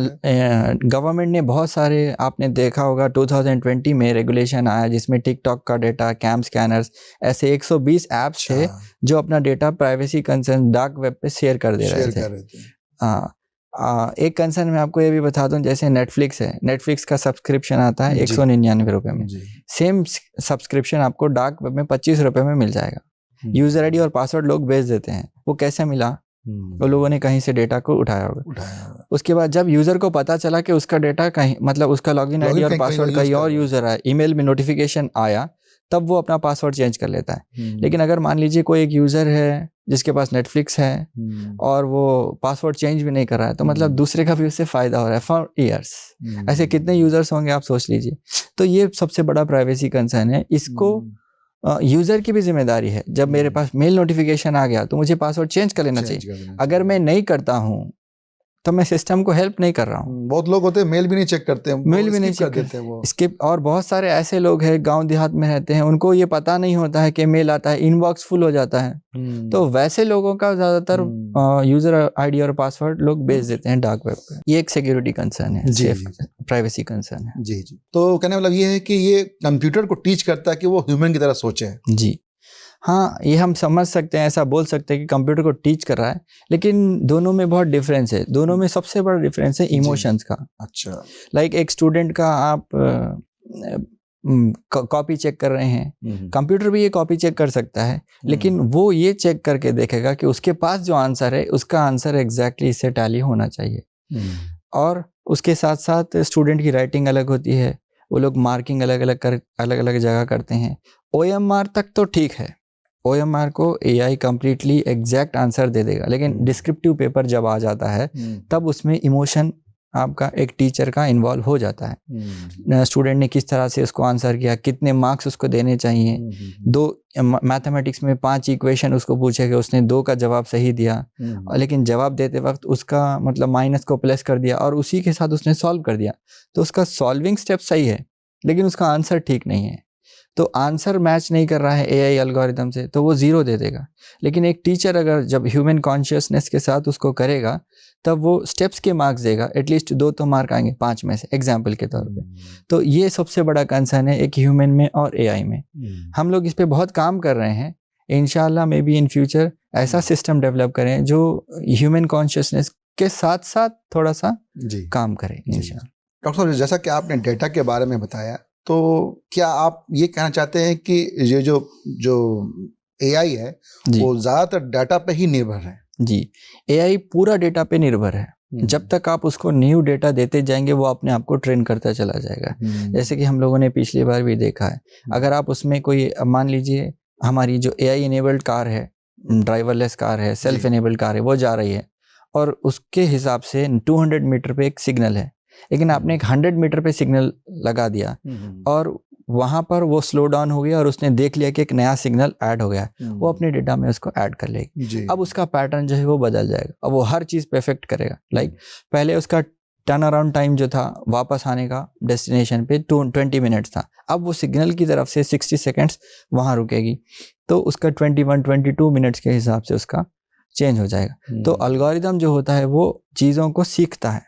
E: गवर्नमेंट ने बहुत सारे, आपने देखा होगा 2020 में रेगुलेशन आया जिसमें टिकटॉक का डेटा, कैम स्कैनर्स, ऐसे 120 ऐप्स थे जो अपना data privacy concern dark web पे शेयर कर दे रहे थे। हाँ, एक कंसर्न मैं आपको ये भी बता दूं, जैसे नेटफ्लिक्स है, नेटफ्लिक्स का सब्सक्रिप्शन आता है 199 रुपये में, सेम सब्सक्रिप्शन आपको डार्क वेब में 25 रुपये में मिल जाएगा। यूजर आईडी और पासवर्ड लोग भेज देते हैं, वो कैसे मिला? वो लोगों ने कहीं से डेटा को उठाया होगा। उसके बाद जब यूजर को पता चला कि उसका डेटा कहीं, मतलब उसका लॉगिन आईडी और पासवर्ड कहीं और यूजर है, ईमेल में नोटिफिकेशन आया, तब वो अपना पासवर्ड चेंज कर लेता है। लेकिन अगर मान लीजिए कोई एक यूजर है जिसके पास नेटफ्लिक्स है और वो पासवर्ड चेंज भी नहीं कर रहा है, तो मतलब दूसरे का भी उससे फायदा हो रहा है फॉर ईयर्स। ऐसे कितने यूजर्स होंगे आप सोच लीजिए। तो ये सबसे बड़ा प्राइवेसी कंसर्न है। इसको यूजर की भी जिम्मेदारी है, जब मेरे पास मेल नोटिफिकेशन आ गया तो मुझे पासवर्ड चेंज कर लेना चाहिए। अगर मैं नहीं करता हूँ तो मैं सिस्टम को हेल्प नहीं कर रहा हूँ।
D: बहुत लोग होते हैं मेल भी नहीं चेक करते हैं,
E: मेल भी नहीं चेक करते हैं वो स्किप। और बहुत सारे ऐसे लोग हैं गांव देहात में रहते हैं, उनको ये पता नहीं होता है कि मेल आता है, इनबॉक्स फुल हो जाता है। तो वैसे लोगों का ज्यादातर यूजर आईडी और पासवर्ड लोग भेज देते हैं डार्क वेब पे। ये एक सिक्योरिटी कंसर्न है, प्राइवेसी कंसर्न है।
D: जी। तो कहने मतलब ये है कि ये कंप्यूटर को टीच करता है कि वो ह्यूमन की तरह सोचे।
E: जी हाँ, ये हम समझ सकते हैं, ऐसा बोल सकते हैं कि कंप्यूटर को टीच कर रहा है, लेकिन दोनों में बहुत डिफरेंस है। दोनों में सबसे बड़ा डिफरेंस है इमोशंस का।
D: अच्छा,
E: लाइक एक स्टूडेंट का आप कॉपी चेक कर रहे हैं, कंप्यूटर भी ये कॉपी चेक कर सकता है, लेकिन वो ये चेक करके देखेगा कि उसके पास जो आंसर है उसका आंसर एग्जैक्टली इससे टैली होना चाहिए। और उसके साथ साथ स्टूडेंट की राइटिंग अलग होती है, वो लोग मार्किंग अलग अलग जगह करते हैं। OMR तक तो ठीक है, OMR को AI कंप्लीटली एग्जैक्ट आंसर दे देगा, लेकिन डिस्क्रिप्टिव पेपर जब आ जाता है तब उसमें इमोशन आपका एक टीचर का इन्वॉल्व हो जाता है। स्टूडेंट ने किस तरह से उसको आंसर किया, कितने मार्क्स उसको देने चाहिए। 2 मैथमेटिक्स में 5 इक्वेशन उसको पूछे गए, उसने 2 का जवाब सही दिया, लेकिन जवाब देते वक्त उसका मतलब माइनस को प्लस कर दिया और उसी के साथ उसने सॉल्व कर दिया। तो उसका सॉल्विंग स्टेप सही है, लेकिन उसका आंसर ठीक नहीं है। तो आंसर मैच नहीं कर रहा है AI एल्गोरिदम से, तो वो 0 दे देगा। लेकिन एक टीचर अगर जब ह्यूमन कॉन्शियसनेस के साथ उसको करेगा, तब वो स्टेप्स के मार्क्स देगा, एटलीस्ट 2 तो मार्क आएंगे 5 में से, एग्जाम्पल के तौर पे। तो ये सबसे बड़ा कंसर्न है एक ह्यूमन में और AI में। हम लोग इस पे बहुत काम कर रहे हैं। इंशाल्लाह मे बी इन फ्यूचर ऐसा सिस्टम डेवलप करें जो ह्यूमन कॉन्शियसनेस के साथ साथ थोड़ा सा काम करे इंशाल्लाह।
D: डॉक्टर साहब, जैसा कि आपने डेटा के बारे में बताया, तो क्या आप ये कहना चाहते हैं कि ये जो AI है वो ज़्यादातर डाटा पे ही निर्भर है?
E: जी, AI पूरा डेटा पे निर्भर है। जब तक आप उसको न्यू डेटा देते जाएंगे वो अपने आप को ट्रेन करता चला जाएगा। जैसे कि हम लोगों ने पिछली बार भी देखा है, अगर आप उसमें कोई, मान लीजिए हमारी जो AI इनेबल्ड कार है, ड्राइवरलेस कार है, सेल्फ इनेबल्ड कार है, वो जा रही है और उसके हिसाब से 200 मीटर पे एक सिग्नल है, लेकिन आपने एक 100 मीटर पे सिग्नल लगा दिया और वहां पर वो स्लो डाउन हो गया और उसने देख लिया कि एक नया सिग्नल ऐड हो गया, वो अपने डेटा में उसको ऐड कर लेगी। अब उसका पैटर्न जो है वो बदल जाएगा, अब वो हर चीज परफेक्ट करेगा। लाइक पहले उसका टर्न अराउंड टाइम जो था वापस आने का डेस्टिनेशन पे 20 मिनट्स था, अब वो सिग्नल की तरफ से 60 सेकेंड्स वहां रुकेगी, तो उसका 22 मिनट्स के हिसाब से उसका चेंज हो जाएगा। तो एल्गोरिदम जो होता है वो चीज़ों को सीखता है।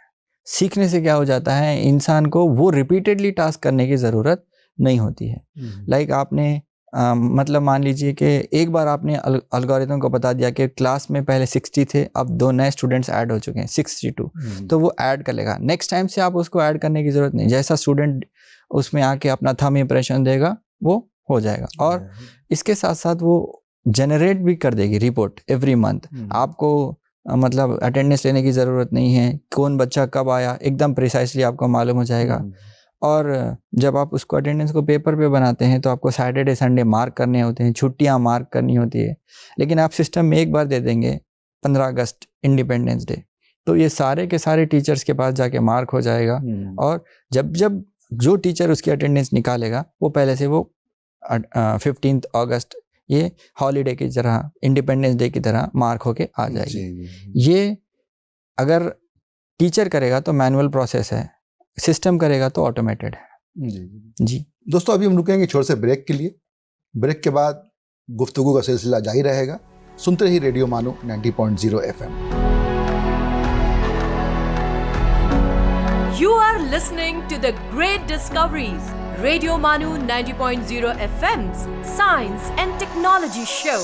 E: सीखने से क्या हो जाता है, इंसान को वो रिपीटेडली टास्क करने की ज़रूरत नहीं होती है। लाइक आपने मतलब मान लीजिए कि एक बार आपने एल्गोरिदम को बता दिया कि क्लास में पहले 60 थे, अब 2 नए स्टूडेंट्स ऐड हो चुके हैं 62, तो वो ऐड कर लेगा। नेक्स्ट टाइम से आप उसको ऐड करने की ज़रूरत नहीं, जैसा स्टूडेंट उसमें आके अपना थंब इंप्रेशन देगा वो हो जाएगा। और इसके साथ साथ वो जनरेट भी कर देगी रिपोर्ट एवरी मंथ। आपको मतलब अटेंडेंस लेने की ज़रूरत नहीं है, कौन बच्चा कब आया एकदम प्रिसाइसली आपको मालूम हो जाएगा। और जब आप उसको अटेंडेंस को पेपर पे बनाते हैं तो आपको सैटरडे संडे मार्क करने होते हैं, छुट्टियां मार्क करनी होती है, लेकिन आप सिस्टम में एक बार दे देंगे 15 अगस्त इंडिपेंडेंस डे, तो ये सारे के सारे टीचर्स के पास जाके मार्क हो जाएगा। और जब जब जो टीचर उसकी अटेंडेंस निकालेगा वो पहले से वो 15 अगस्त ये हॉलीडे की तरह, इंडिपेंडेंस डे की तरह मार्क होके आ जाएगी। ये अगर टीचर करेगा तो मैनुअल प्रोसेस है, सिस्टम करेगा तो ऑटोमेटेड है। जी
D: दोस्तों, अभी हम रुकेंगे छोटे से ब्रेक के लिए। ब्रेक के बाद गुफ्तगू का सिलसिला जारी रहेगा। सुनते ही रेडियो मानो 90.0 FM।
C: You are listening to the Great Discoveries, Radio Manu 90.0 FM's Science and Technology Show.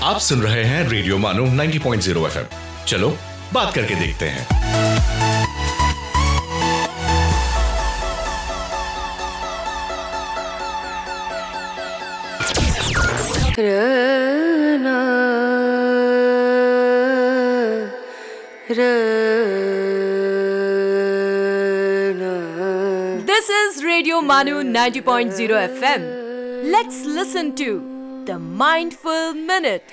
B: आप सुन रहे हैं रेडियो मानो 90.0 FM। चलो बात करके देखते हैं।
C: This is Radio Manu 90.0 FM. Let's listen to The Mindful Minute.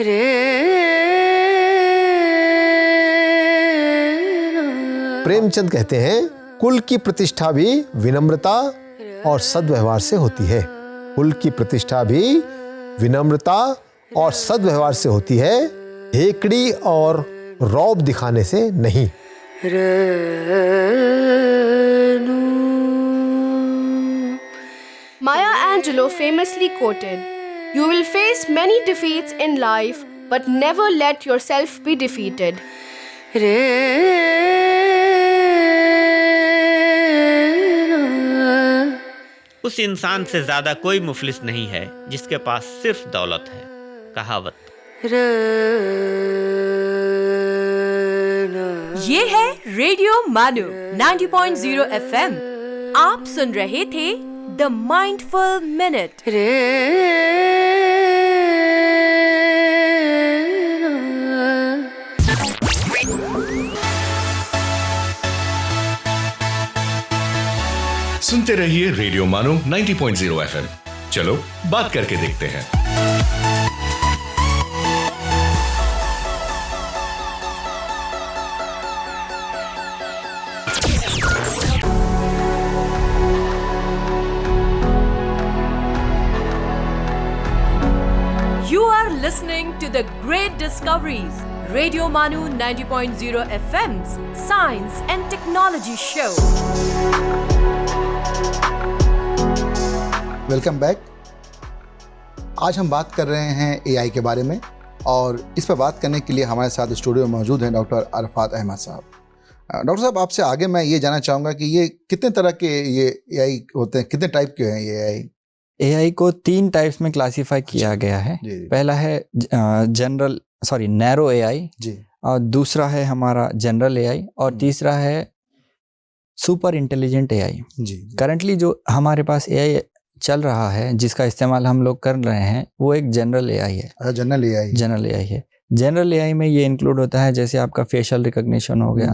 F: Premchand कहते हैं, कुल की प्रतिष्ठा भी विनम्रता और सद्व्यवहार से होती है। कुल की प्रतिष्ठा भी विनम्रता और सद्व्यवहार से होती है, हेकड़ी और रौब दिखाने से नहीं।
G: Maya Angelou famously quoted, "You will face many defeats in life, but never let yourself be defeated."
H: उस इंसान से ज्यादा कोई मुफलिस नहीं है जिसके पास सिर्फ दौलत है। कहावत।
C: ये है रेडियो मानू 90.0 FM। आप सुन रहे थे द माइंडफुल मिनट।
B: सुनते रहिए रेडियो मानो 90.0 FM। चलो बात करके देखते हैं।
C: You are listening to the Great Discoveries, Radio Manu 90.0 FM's Science and Technology Show.
D: Welcome back. आज हम बात कर रहे हैं एआई के बारे में, और इस पर बात करने के लिए हमारे साथ स्टूडियो में मौजूद हैं डॉक्टर अरफात अहमद साहब। डॉक्टर साहब, आपसे आगे मैं ये जानना चाहूँगा कि ये कितने तरह के ये एआई होते हैं, कितने टाइप के हैं ये एआई?
E: एआई को 3 टाइप्स में क्लासिफाई किया गया है। पहला है नैरो एआई, और दूसरा है हमारा जनरल एआई, और तीसरा है सुपर इंटेलिजेंट एआई। करंटली जो हमारे पास एआई चल रहा है, जिसका इस्तेमाल हम लोग कर रहे हैं, वो एक जनरल एआई है। जनरल एआई है। जनरल एआई में ये इंक्लूड होता है, जैसे आपका फेशियल रिकॉग्निशन हो गया,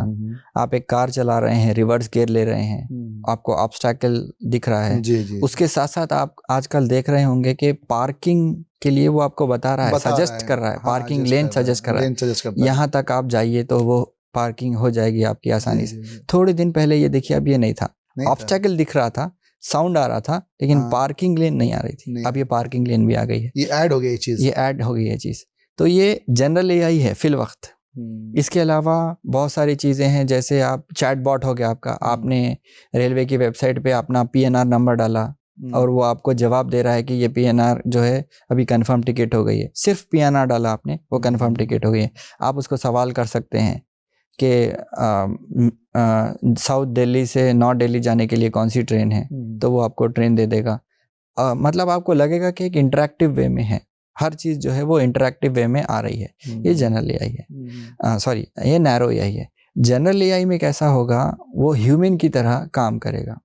E: आप एक कार चला रहे हैं, रिवर्स गियर ले रहे हैं, आपको ऑब्स्टैकल दिख रहा है। उसके साथ साथ आप आजकल देख रहे होंगे कि पार्किंग के लिए वो आपको बता रहा है, सजेस्ट कर रहा है, पार्किंग लेन सजेस्ट कर रहा है, यहाँ तक आप जाइए तो वो पार्किंग हो जाएगी आपकी आसानी से। थोड़े दिन पहले ये देखिए, अब ये नहीं था, ऑब्स्टैकल दिख रहा था, साउंड आ रहा था, लेकिन पार्किंग लेन नहीं आ रही थी। अब ये पार्किंग लेन भी आ गई है, ये ऐड हो गई है चीज। तो ये जनरल एआई है फिल वक्त। इसके अलावा बहुत सारी चीज़ें हैं, जैसे आप चैट बॉट हो गया आपका, आपने रेलवे की वेबसाइट पे अपना पीएनआर नंबर डाला और वो आपको जवाब दे रहा है कि ये पीएनआर जो है अभी कंफर्म टिकट हो गई है। सिर्फ पीएनआर डाला आपने, वो कंफर्म टिकट हो गई है। आप उसको सवाल कर सकते हैं कि साउथ दिल्ली से नॉर्थ दिल्ली जाने के लिए कौन सी ट्रेन है, तो वो आपको ट्रेन दे देगा। मतलब आपको लगेगा कि एक इंटरेक्टिव वे में है, हर चीज़ जो है वो इंटरेक्टिव वे में आ रही है। ये जनरल एआई है, ये नैरो एआई है। जनरल एआई में कैसा होगा, वो ह्यूमन की तरह काम करेगा,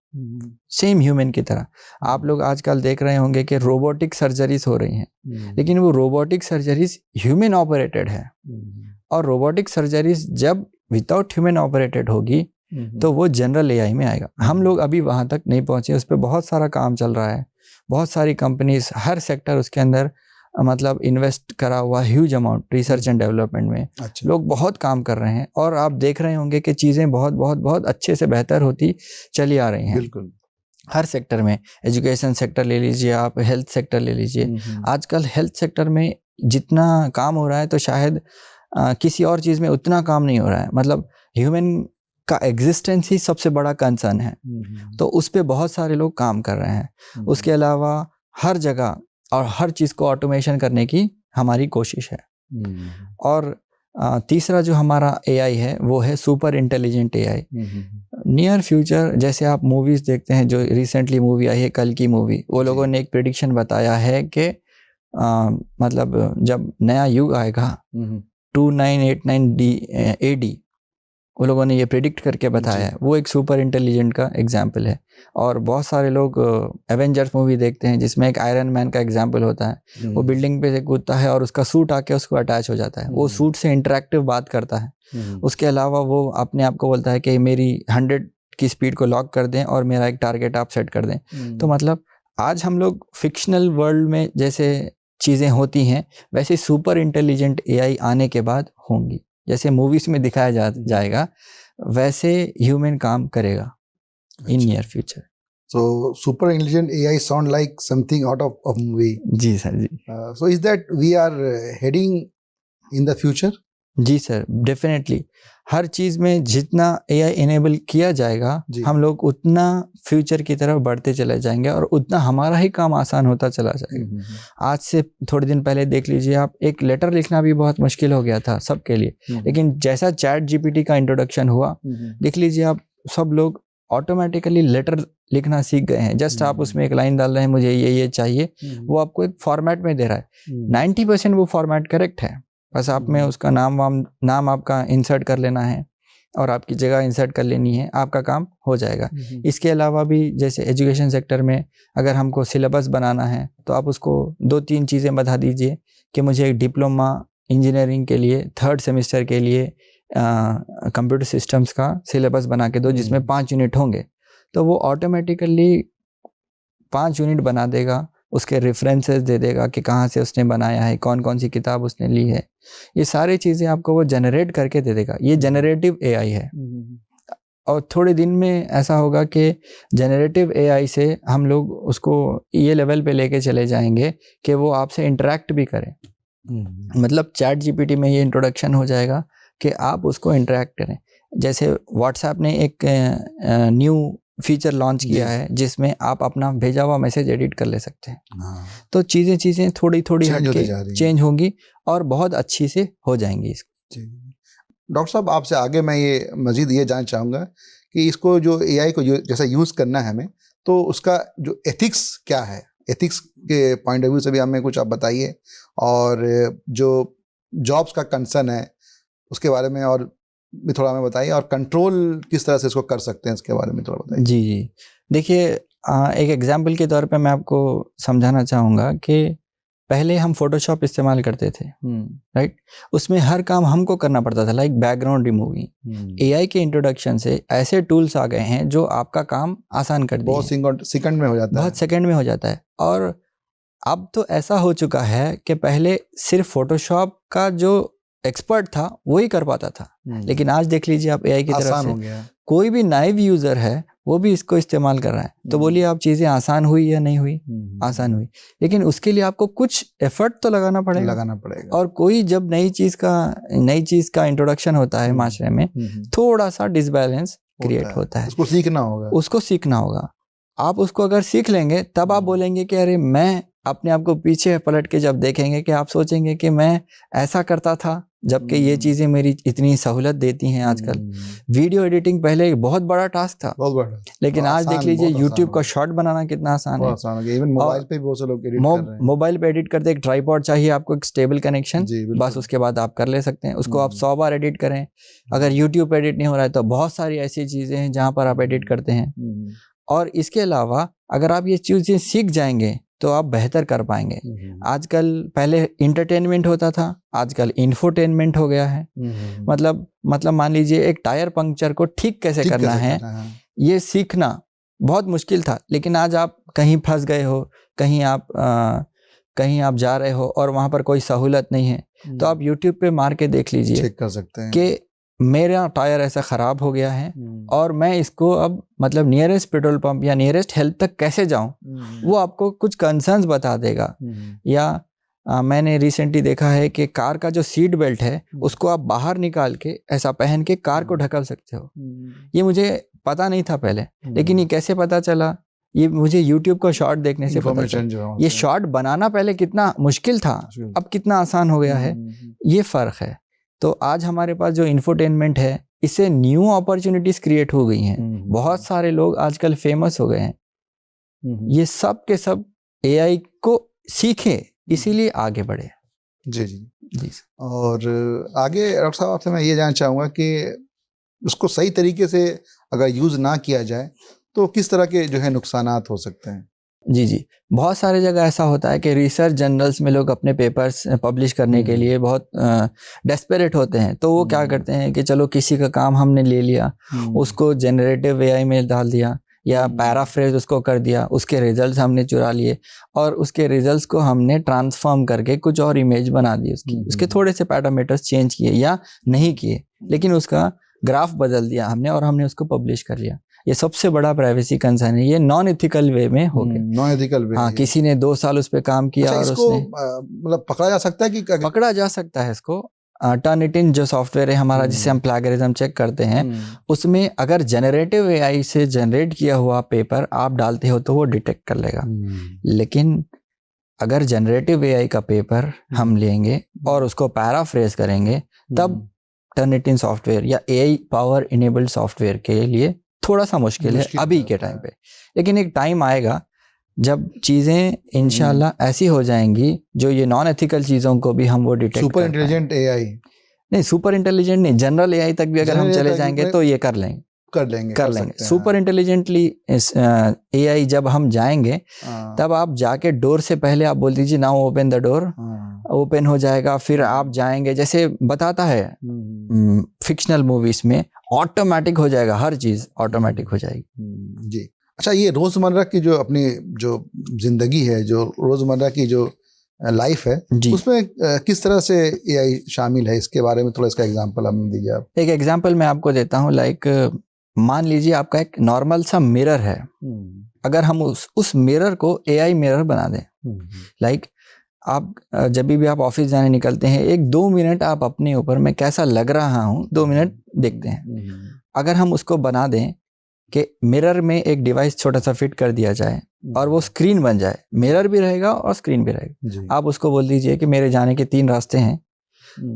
E: सेम ह्यूमन की तरह। आप लोग आजकल देख रहे होंगे कि रोबोटिक सर्जरीज हो रही हैं, लेकिन वो रोबोटिक सर्जरीज ह्यूमन ऑपरेटेड है, और रोबोटिक सर्जरीज जब विदाउट ह्यूमन ऑपरेटेड होगी तो वो जनरल एआई में आएगा। हम लोग अभी वहाँ तक नहीं पहुँचे, उस पर बहुत सारा काम चल रहा है। बहुत सारी कंपनीज, हर सेक्टर उसके अंदर मतलब इन्वेस्ट करा हुआ huge amount research and development में। लोग बहुत काम कर रहे हैं, और आप देख रहे होंगे कि चीज़ें बहुत बहुत बहुत अच्छे से बेहतर होती चली आ रही हैं। बिल्कुल हर सेक्टर में, एजुकेशन सेक्टर ले लीजिए आप, हेल्थ सेक्टर ले लीजिए। आजकल हेल्थ सेक्टर में जितना काम हो रहा है तो शायद किसी और चीज़ में उतना काम नहीं हो रहा है। मतलब ह्यूमन का एग्जिस्टेंस ही सबसे बड़ा कंसर्न है, तो उस पे बहुत सारे लोग काम कर रहे हैं। उसके अलावा हर जगह और हर चीज़ को ऑटोमेशन करने की हमारी कोशिश है। और तीसरा जो हमारा एआई है वो है super intelligent AI. Near future जैसे आप मूवीज़ देखते हैं, जो रिसेंटली मूवी आई है कल की मूवी, वो लोगों ने एक प्रेडिक्शन बताया है कि मतलब जब नया युग आएगा 2989 AD, वो लोगों ने ये प्रिडिक्ट करके बताया है। वो एक सुपर इंटेलिजेंट का एग्जाम्पल है। और बहुत सारे लोग एवेंजर्स मूवी देखते हैं जिसमें एक आयरन मैन का एग्जाम्पल होता है। वो बिल्डिंग पे से कूदता है और उसका सूट आके उसको अटैच हो जाता है। वो सूट से इंटरेक्टिव बात करता है। उसके अलावा वो अपने आप को बोलता है कि मेरी 100 की स्पीड को लॉक कर दें और मेरा एक टारगेट आप सेट कर दें। तो मतलब आज हम लोग फिक्शनल वर्ल्ड में जैसे चीज़ें होती हैं वैसे सुपर इंटेलिजेंट एआई आने के बाद होंगी। जैसे मूवीज में दिखाया जाएगा वैसे ह्यूमन काम करेगा in near future.
D: So super intelligent AI sound like something out of a movie.
E: जी सर जी।
D: So is that we are heading in the future?
E: जी सर, डेफिनेटली हर चीज़ में जितना एआई इनेबल किया जाएगा हम लोग उतना फ्यूचर की तरफ बढ़ते चले जाएंगे और उतना हमारा ही काम आसान होता चला जाएगा। आज से थोड़े दिन पहले देख लीजिए आप, एक लेटर लिखना भी बहुत मुश्किल हो गया था सबके लिए, लेकिन जैसा चैट जीपीटी का इंट्रोडक्शन हुआ, देख लीजिए आप सब लोग ऑटोमेटिकली लेटर लिखना सीख गए हैं। जस्ट आप उसमें एक लाइन डाल रहे हैं मुझे ये चाहिए, वो आपको एक फॉर्मेट में दे रहा है। 90% वो फॉर्मेट करेक्ट है, बस आप में उसका नाम आपका इंसर्ट कर लेना है और आपकी जगह इंसर्ट कर लेनी है, आपका काम हो जाएगा। इसके अलावा भी जैसे एजुकेशन सेक्टर में अगर हमको सिलेबस बनाना है तो आप उसको 2-3 चीज़ें बता दीजिए कि मुझे एक डिप्लोमा इंजीनियरिंग के लिए 3rd सेमेस्टर के लिए कंप्यूटर सिस्टम्स का सिलेबस बना के दो जिसमें 5 यूनिट होंगे, तो वो ऑटोमेटिकली 5 यूनिट बना देगा, उसके रेफरेंसेस दे देगा कि कहाँ से उसने बनाया है, कौन कौन सी किताब उसने ली है, ये सारी चीज़ें आपको वो जनरेट करके दे देगा। ये जनरेटिव एआई है। और थोड़े दिन में ऐसा होगा कि जनरेटिव एआई से हम लोग उसको ये लेवल पे लेके चले जाएंगे कि वो आपसे इंटरेक्ट भी करें। मतलब चैट जीपीटी में ये इंट्रोडक्शन हो जाएगा कि आप उसको इंटरेक्ट करें। जैसे व्हाट्सएप ने एक न्यू फीचर लॉन्च किया है जिसमें आप अपना भेजा हुआ मैसेज एडिट कर ले सकते हैं। तो चीज़ें थोड़ी हटके चेंज होंगी और बहुत अच्छी से हो जाएंगी।
D: डॉक्टर साहब, आपसे आगे मैं ये मज़ीद ये जानना चाहूँगा कि इसको जो एआई को जैसा यूज़ करना है हमें, तो उसका जो एथिक्स क्या है, एथिक्स के पॉइंट ऑफ व्यू से भी हमें कुछ आप बताइए, और जो जॉब्स का कंसर्न है उसके बारे में और भी थोड़ा हमें बताइए, और कंट्रोल किस तरह से इसको कर सकते हैं इसके बारे में थोड़ा बताइए।
E: जी, देखिए एक एग्जांपल के तौर पे मैं आपको समझाना चाहूँगा कि पहले हम फोटोशॉप इस्तेमाल करते थे, राइट? उसमें हर काम हमको करना पड़ता था, लाइक बैकग्राउंड रिमूविंग। एआई के इंट्रोडक्शन से ऐसे टूल्स आ गए हैं जो आपका काम आसान कर दिए।
D: बहुत सेकंड में हो जाता है।
E: बहुत सेकंड में हो जाता है। और अब तो ऐसा हो चुका है कि पहले सिर्फ फोटोशॉप का जो एक्सपर्ट था वही कर पाता था, लेकिन आज देख लीजिए आप एआई की तरफ से कोई भी नाइव यूजर है वो भी इसको इस्तेमाल कर रहा है। तो बोलिए आप चीजें आसान हुई या नहीं हुई? आसान हुई, लेकिन उसके लिए आपको कुछ एफर्ट तो लगाना पड़ेगा। और कोई जब नई चीज का इंट्रोडक्शन होता है माशरे में, थोड़ा सा डिसबैलेंस क्रिएट होता है। उसको सीखना होगा। आप उसको अगर सीख लेंगे तब आप बोलेंगे कि अरे मैं अपने आप को पीछे पलट के जब देखेंगे कि आप सोचेंगे कि मैं ऐसा करता था, जबकि ये चीज़ें मेरी इतनी सहूलत देती हैं आजकल। वीडियो एडिटिंग पहले एक बहुत बड़ा टास्क था, लेकिन आज देख लीजिए यूट्यूब का शॉर्ट बनाना कितना आसान है।
D: इवन मोबाइल पे भी बहुत से लोग एडिट कर रहे हैं।
E: मोबाइल पे एडिट करते, एक ट्राइपॉड चाहिए आपको, एक स्टेबल कनेक्शन, बस उसके बाद आप कर ले सकते हैं। उसको आप 100 बार एडिट करें। अगर यूट्यूब पे एडिट नहीं हो रहा है तो बहुत सारी ऐसी चीज़ें हैं जहाँ पर आप एडिट करते हैं। और इसके अलावा अगर आप ये चीज़ें सीख जाएंगे तो आप बेहतर कर पाएंगे। आजकल पहले इंटरटेनमेंट होता था, आजकल इन्फोटेनमेंट हो गया है। मतलब मान लीजिए एक टायर पंक्चर को ठीक कैसे करना है, ये सीखना बहुत मुश्किल था। लेकिन आज आप कहीं फंस गए हो, कहीं आप जा रहे हो और वहाँ पर कोई सहूलत नहीं है, तो आप यूट्यूब पे मार के देख लीजिए,
D: चेक कर सकते हैं
E: कि मेरा टायर ऐसा ख़राब हो गया है और मैं इसको अब मतलब नियरेस्ट पेट्रोल पंप या नियरेस्ट हेल्थ तक कैसे जाऊं, वो आपको कुछ कंसर्न्स बता देगा। या मैंने रिसेंटली देखा है कि कार का जो सीट बेल्ट है उसको आप बाहर निकाल के ऐसा पहन के कार को ढकल सकते हो। ये मुझे पता नहीं था पहले, लेकिन ये कैसे पता चला, ये मुझे YouTube को शॉर्ट देखने से पता चला। ये शॉर्ट बनाना पहले कितना मुश्किल था, अब कितना आसान हो गया है, ये फ़र्क है। तो आज हमारे पास जो इंफोटेनमेंट है, इससे न्यू अपॉर्चुनिटीज़ क्रिएट हो गई हैं। बहुत सारे लोग आजकल फेमस हो गए हैं। ये सब के सब AI को सीखे, इसीलिए आगे बढ़े।
D: जी जी जी। और आगे डॉक्टर साहब आपसे मैं ये जानना चाहूँगा कि उसको सही तरीके से अगर यूज़ ना किया जाए तो किस तरह के जो है नुकसानात हो सकते हैं?
E: जी जी, बहुत सारे जगह ऐसा होता है कि रिसर्च जर्नल्स में लोग अपने पेपर्स पब्लिश करने के लिए बहुत डेस्परेट होते हैं। तो वो क्या करते हैं कि चलो किसी का काम हमने ले लिया, उसको जनरेटिव AI में डाल दिया या पैराफ्रेज उसको कर दिया, उसके रिजल्ट्स हमने चुरा लिए और उसके रिजल्ट्स को हमने ट्रांसफॉर्म करके कुछ और इमेज बना दी उसके थोड़े से पैरामीटर्स चेंज किए या नहीं किए, लेकिन उसका ग्राफ बदल दिया हमने और हमने उसको पब्लिश कर लिया। ये सबसे बड़ा प्राइवेसी कंसर्न है। ये नॉन एथिकल वे में हो गया।
D: नॉन एथिकल वे।
E: हाँ, किसी ने 2 साल उस पर काम किया।
D: अच्छा,
E: और
D: इसको
E: उसने
D: मतलब पकड़ा जा सकता है कि
E: पकड़ा जा सकता है इसको। टर्निटिन जो सॉफ्टवेयर है हमारा, जिससे हम प्लैगरिज्म चेक करते हैं, उसमें अगर जनरेटिव AI से जनरेट किया हुआ पेपर आप डालते हो तो वो डिटेक्ट कर लेगा। लेकिन अगर जनरेटिव AI का पेपर हम लेंगे और उसको पैराफ्रेज करेंगे, तब टर्निटिन सॉफ्टवेयर या AI पावर इनेबल्ड सॉफ्टवेयर के लिए थोड़ा सा मुश्किल है अभी के टाइम पे। लेकिन एक टाइम आएगा जब चीज़ें इंशाल्लाह ऐसी हो जाएंगी जो ये नॉन एथिकल चीज़ों को भी हम वो डिटेक्ट
D: सुपर इंटेलिजेंट AI
E: नहीं, सुपर इंटेलिजेंट नहीं, जनरल AI तक भी अगर हम चले जाएंगे तो ये कर लेंगे। सुपर इंटेलिजेंटली AI जब हम जाएंगे तब आप जाके डोर से पहले आप बोल दीजिए now open the door, open हो जाएगा। फिर आप जाएंगे, जैसे बताता है फिक्शनल मूवीज में, ऑटोमेटिक हो जाएगा, हर चीज ऑटोमेटिक हो जाएगी।
D: जी। अच्छा, ये रोजमर्रा की जो अपनी जो जिंदगी है, जो रोजमर्रा की जो लाइफ है, उसमें किस तरह से AI शामिल है, इसके बारे में थोड़ा इसका एग्जांपल हमें दीजिए आप।
E: एक एग्जांपल मैं आपको देता हूँ। लाइक मान लीजिए आपका एक नॉर्मल सा मिरर है, अगर हम उस मिरर को AI मिरर बना दें। लाइक आप जब भी आप ऑफिस जाने निकलते हैं, 1-2 मिनट आप अपने ऊपर मैं कैसा लग रहा हूँ 2 मिनट देखते हैं। अगर हम उसको बना दें कि मिरर में एक डिवाइस छोटा सा फिट कर दिया जाए और वो स्क्रीन बन जाए, मिरर भी रहेगा और स्क्रीन भी रहेगा। आप उसको बोल दीजिए कि मेरे जाने के 3 रास्ते हैं,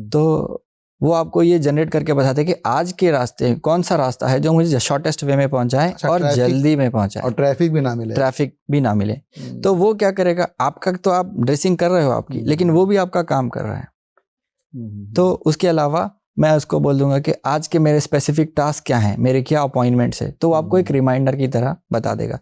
E: तो वो आपको ये जनरेट करके बताते हैं कि आज के रास्ते कौन सा रास्ता है जो मुझे शॉर्टेस्ट वे में पहुंचाए और जल्दी में पहुंचाए और ट्रैफिक भी ना मिले। तो वो क्या करेगा, आपका तो आप ड्रेसिंग कर रहे हो आपकी, लेकिन वो भी आपका काम कर रहा है। तो उसके अलावा मैं उसको बोल दूंगा कि आज के मेरे स्पेसिफिक टास्क क्या हैं, मेरे क्या अपॉइंटमेंट्स है, तो वो आपको एक रिमाइंडर की तरह बता देगा।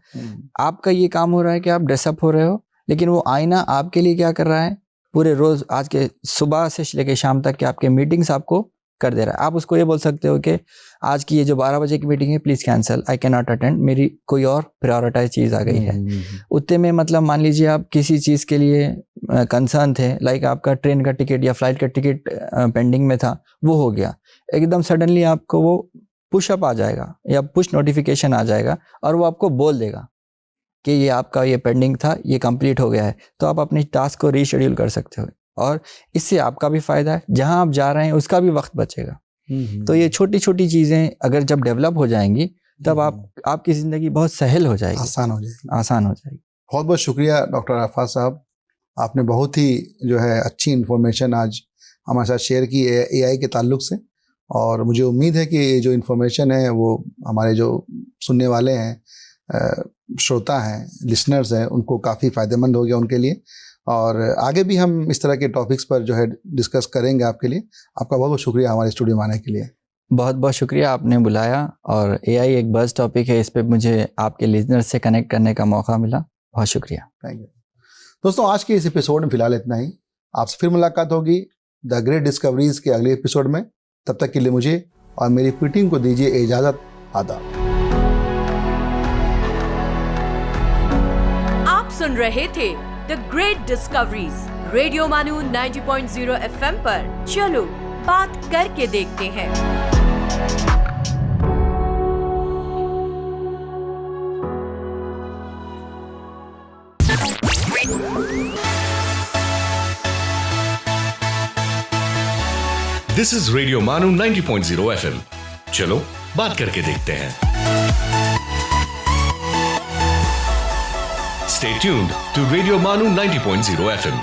E: आपका ये काम हो रहा है कि आप ड्रेसअप हो रहे हो, लेकिन वो आईना आपके लिए क्या कर रहा है, पूरे रोज आज के सुबह से लेकर शाम तक के आपके मीटिंग्स आपको कर दे रहा है। आप उसको ये बोल सकते हो कि आज की ये जो 12 बजे की मीटिंग है please cancel, I can not attend, मेरी कोई और प्रायोरिटाइज चीज आ गई है। उतने में मतलब मान लीजिए आप किसी चीज के लिए कंसर्न थे, लाइक आपका ट्रेन का टिकट या फ्लाइट का टिकट पेंडिंग में था, वो हो गया, एकदम सडनली आपको वो पुश अप आ जाएगा या पुश नोटिफिकेशन आ जाएगा और वो आपको बोल देगा कि ये आपका ये पेंडिंग था, ये कंप्लीट हो गया है। तो आप अपने टास्क को रीशेड्यूल कर सकते हो और इससे आपका भी फायदा है, जहां आप जा रहे हैं उसका भी वक्त बचेगा। तो ये छोटी छोटी चीजें अगर जब डेवलप हो जाएंगी तब आपकी जिंदगी बहुत सहल हो जाएगी, आसान हो जाएगी।
D: बहुत बहुत शुक्रिया डॉक्टर अरफात साहब, आपने बहुत ही जो है अच्छी इन्फॉर्मेशन आज हमारे साथ शेयर की AI के ताल्लुक से, और मुझे उम्मीद है कि जो इन्फॉर्मेशन है वो हमारे जो सुनने वाले हैं, श्रोता हैं, लिसनर्स हैं, उनको काफ़ी फ़ायदेमंद हो गया उनके लिए। और आगे भी हम इस तरह के टॉपिक्स पर जो है डिस्कस करेंगे आपके लिए। आपका बहुत बहुत शुक्रिया हमारे स्टूडियो में आने के लिए।
E: बहुत बहुत शुक्रिया, आपने बुलाया और AI एक बज़ टॉपिक है, इस पर मुझे आपके लिसनर्स से कनेक्ट करने का मौका मिला। बहुत शुक्रिया।
D: Thank you. दोस्तों, आज के इस एपिसोड में फ़िलहाल इतना ही। आपसे फिर मुलाकात होगी द ग्रेट डिस्कवरीज के अगले एपिसोड में। तब तक के लिए मुझे और मेरी पूरी टीम को दीजिए इजाज़त। आदाब।
C: आप सुन रहे थे द ग्रेट डिस्कवरीज रेडियो मानू 90.0 FM पर। चलो बात करके देखते हैं।
B: दिस इज रेडियो मानो 90.0 FM। चलो बात करके देखते हैं। Stay tuned to Radio Manu 90.0 FM.